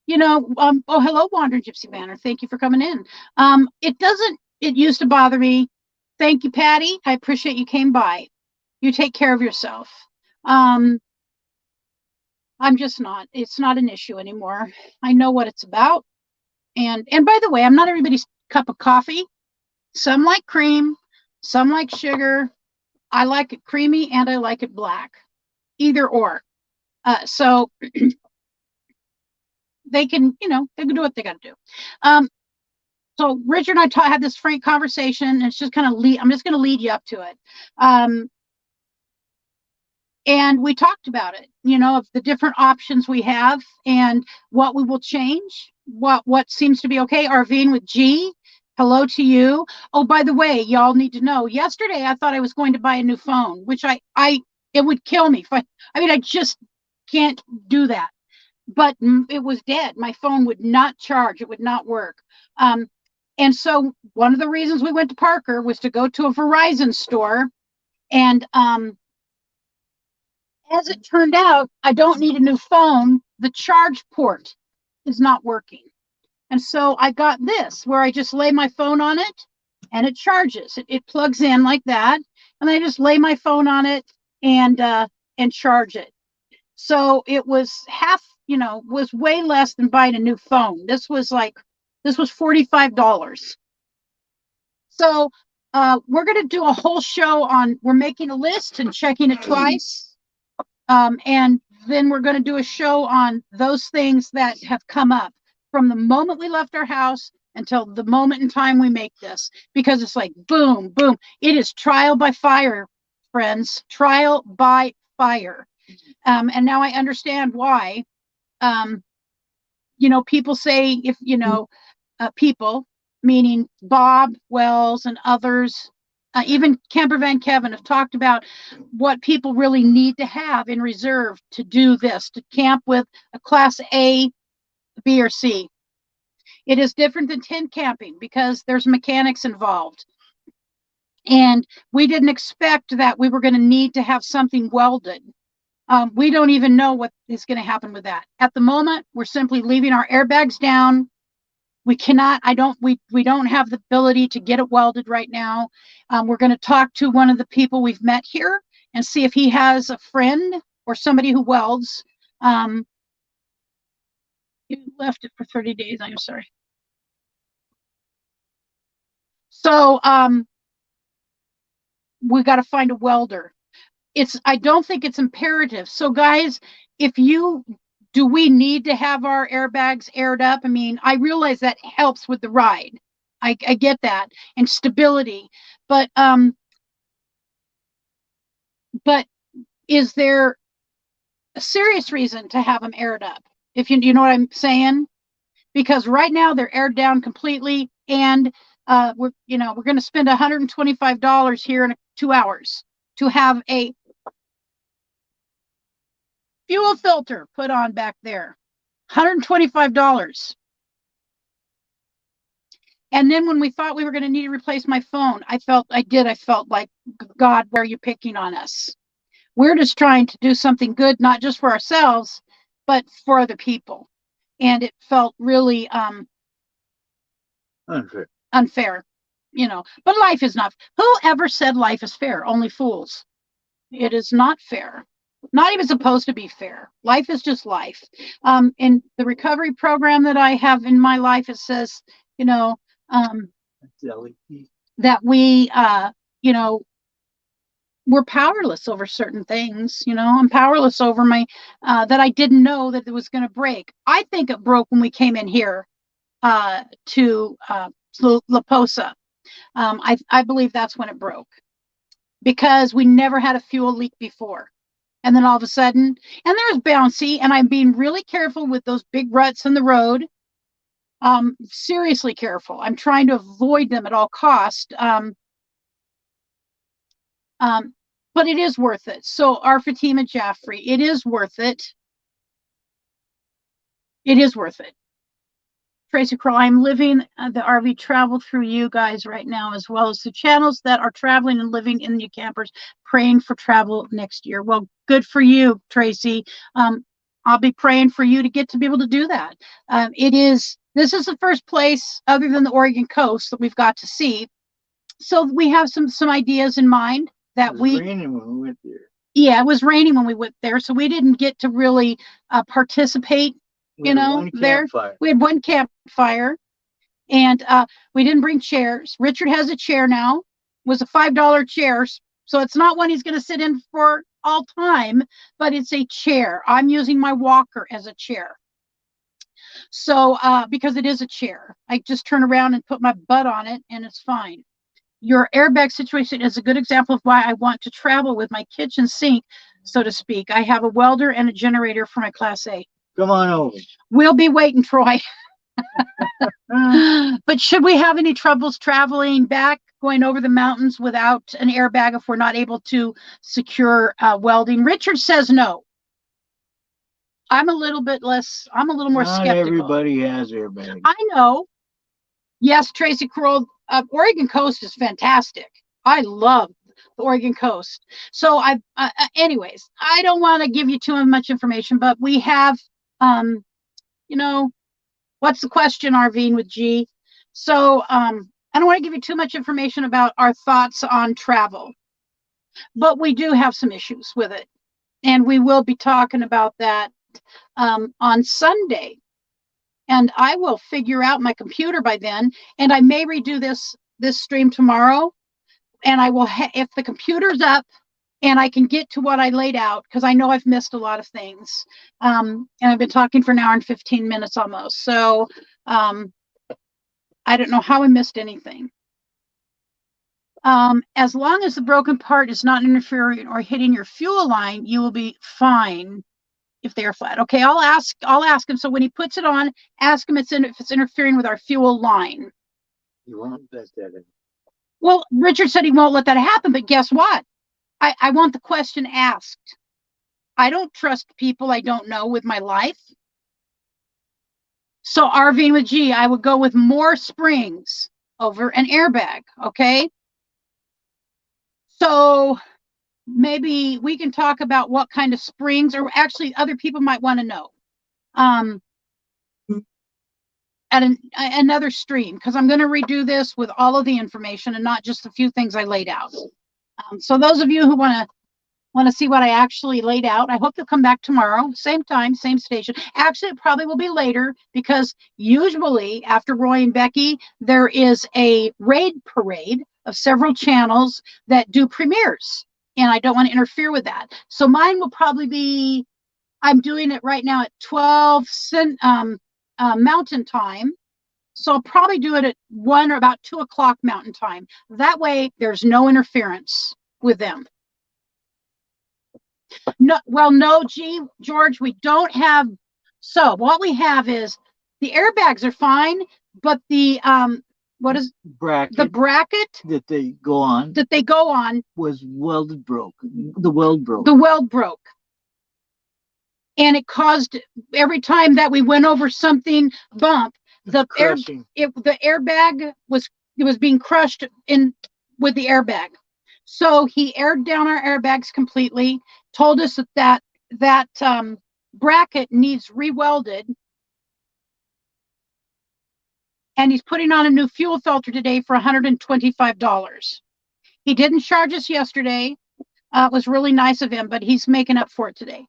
Speaker 1: hello, Wandering Gypsy Banner. Thank you for coming in. It used to bother me. Thank you, Patty. I appreciate you came by. You take care of yourself. It's not an issue anymore. I know what it's about. And by the way, I'm not everybody's cup of coffee. Some like cream, some like sugar. I like it creamy and I like it black, either or. So they can do what they got to do. So Richard and I had this frank conversation, and it's just kind of I'm just going to lead you up to it. And we talked about it, of the different options we have and what we will change, what seems to be okay. Arvine with G, hello to you. Oh, by the way, y'all need to know, yesterday I thought I was going to buy a new phone, which it would kill me. I just can't do that. But it was dead. My phone would not charge. It would not work. And so one of the reasons we went to Parker was to go to a Verizon store. And as it turned out, I don't need a new phone. The charge port is not working. And so I got this where I just lay my phone on it and it charges. It plugs in like that. And I just lay my phone on it and charge it. So it was was way less than buying a new phone. This was $45. So we're going to do a whole show on, we're making a list and checking it twice. And then we're going to do a show on those things that have come up from the moment we left our house until the moment in time we make this, because it's like boom, boom. It is trial by fire, friends, trial by fire. And now I understand why, people say, if, people, meaning Bob Wells and others, even Camper Van Kevin, have talked about what people really need to have in reserve to do this, to camp with a class A, B, or C. It is different than tent camping because there's mechanics involved. And we didn't expect that we were going to need to have something welded. We don't even know what is going to happen with that. At the moment, we're simply leaving our airbags down. We cannot, we don't have the ability to get it welded right now. We're going to talk to one of the people we've met here and see if he has a friend or somebody who welds. You left it for 30 days. I'm sorry. So we got to find a welder. I don't think it's imperative. So guys, do we need to have our airbags aired up? I mean, I realize that helps with the ride. I get that, and stability, but is there a serious reason to have them aired up? If you know what I'm saying? Because right now they're aired down completely, and we're going to spend $125 here in 2 hours to have a fuel filter put on back there. $125. And then when we thought we were going to need to replace my phone, I felt like, God, where are you picking on us? We're just trying to do something good, not just for ourselves, but for other people. And it felt really unfair, but life is not. Who ever said life is fair? Only fools. It is not fair. Not even supposed to be fair. Life is just life. In the recovery program that I have in my life, it says, that we, we're powerless over certain things. I'm powerless over my, that I didn't know that it was going to break. I think it broke when we came in here to La Posa. I believe that's when it broke, because we never had a fuel leak before. And then all of a sudden, and there's bouncy, and I'm being really careful with those big ruts in the road. Seriously careful. I'm trying to avoid them at all costs. But it is worth it. So our Fatima Jaffrey, it is worth it. It is worth it. Tracy Kroll, I'm living the RV travel through you guys right now, as well as the channels that are traveling and living in the campers, praying for travel next year. Well, good for you, Tracy. I'll be praying for you to get to be able to do that. This is the first place other than the Oregon coast that we've got to see. So we have some ideas in mind that
Speaker 2: it was raining when we went there.
Speaker 1: Yeah, it was raining when we went there, so we didn't get to really participate. There we had one campfire, and we didn't bring chairs. Richard has a chair now. It was a $5 chair, so it's not one he's going to sit in for all time, but it's a chair. I'm using my walker as a chair. So because it is a chair, I just turn around and put my butt on it, and it's fine. Your airbag situation is a good example of why I want to travel with my kitchen sink, so to speak. I have a welder and a generator for my Class A.
Speaker 2: Come on over.
Speaker 1: We'll be waiting, Troy. But should we have any troubles traveling back, going over the mountains without an airbag if we're not able to secure welding? Richard says no. I'm a little more
Speaker 2: Not
Speaker 1: skeptical.
Speaker 2: everybody has airbags.
Speaker 1: I know. Yes, Tracy Kroll, Oregon coast is fantastic. I love the Oregon coast. So anyways, I don't want to give you too much information, but we have, you know, what's the question, Arvine with G? So I don't want to give you too much information about our thoughts on travel, but we do have some issues with it. And we will be talking about that on Sunday. And I will figure out my computer by then, and I may redo this stream tomorrow. And I will, if the computer's up and I can get to what I laid out, because I know I've missed a lot of things. And I've been talking for an hour and 15 minutes almost. So I don't know how I missed anything. As long as the broken part is not interfering or hitting your fuel line, you will be fine if they are flat. Okay, I'll ask him. So when he puts it on, ask him if it's interfering with our fuel line.
Speaker 2: You won't let that in.
Speaker 1: Well, Richard said he won't let that happen, but guess what? I want the question asked. I don't trust people I don't know with my life. So RVing with G, I would go with more springs over an airbag, okay? So maybe we can talk about what kind of springs, or actually other people might want to know at another stream, because I'm going to redo this with all of the information and not just a few things I laid out. So those of you who want to see what I actually laid out, I hope you'll come back tomorrow, same time, same station. Actually, it probably will be later, because usually after Roy and Becky, there is a raid parade of several channels that do premieres, and I don't want to interfere with that. So mine will probably be, I'm doing it right now at 12 Mountain Time. So I'll probably do it at 1 or about 2 o'clock Mountain Time. That way there's no interference with them. No, well, no, George, we don't have. So what we have is the airbags are fine, but the what is
Speaker 2: bracket,
Speaker 1: the bracket
Speaker 2: that they go on
Speaker 1: was
Speaker 2: welded broke. The weld broke.
Speaker 1: The weld broke. And it caused, every time that we went over something bump, the airbag was being crushed in with the airbag. So he aired down our airbags completely, told us that bracket needs rewelded, and he's putting on a new fuel filter today for $125. He didn't charge us yesterday. It was really nice of him, but he's making up for it today.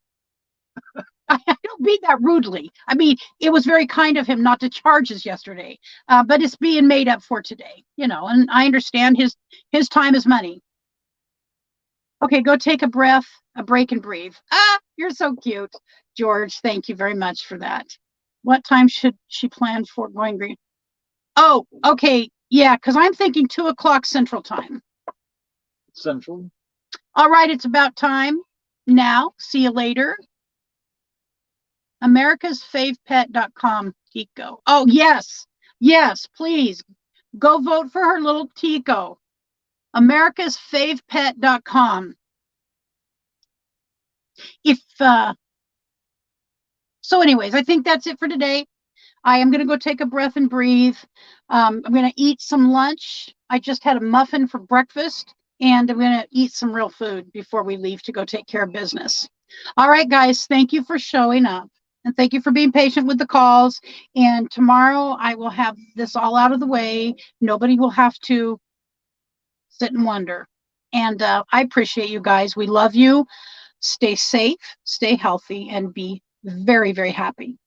Speaker 1: I don't mean that rudely. I mean, it was very kind of him not to charge us yesterday, but it's being made up for today, and I understand his time is money. Okay, go take a breath, a break, and breathe. You're so cute, George. Thank you very much for that. What time should she plan for going green? Oh, okay. Yeah, because I'm thinking 2 o'clock Central Time.
Speaker 2: Central.
Speaker 1: All right, it's about time now. See you later. AmericasFavePet.com, Tico. Oh, yes. Yes, please. Go vote for her little Tico. AmericasFavePet.com. So anyways, I think that's it for today. I am going to go take a breath and breathe. I'm going to eat some lunch. I just had a muffin for breakfast, and I'm going to eat some real food before we leave to go take care of business. All right, guys, thank you for showing up, and thank you for being patient with the calls. And tomorrow I will have this all out of the way. Nobody will have to sit and wonder. And I appreciate you guys. We love you. Stay safe, stay healthy, and be very, very happy.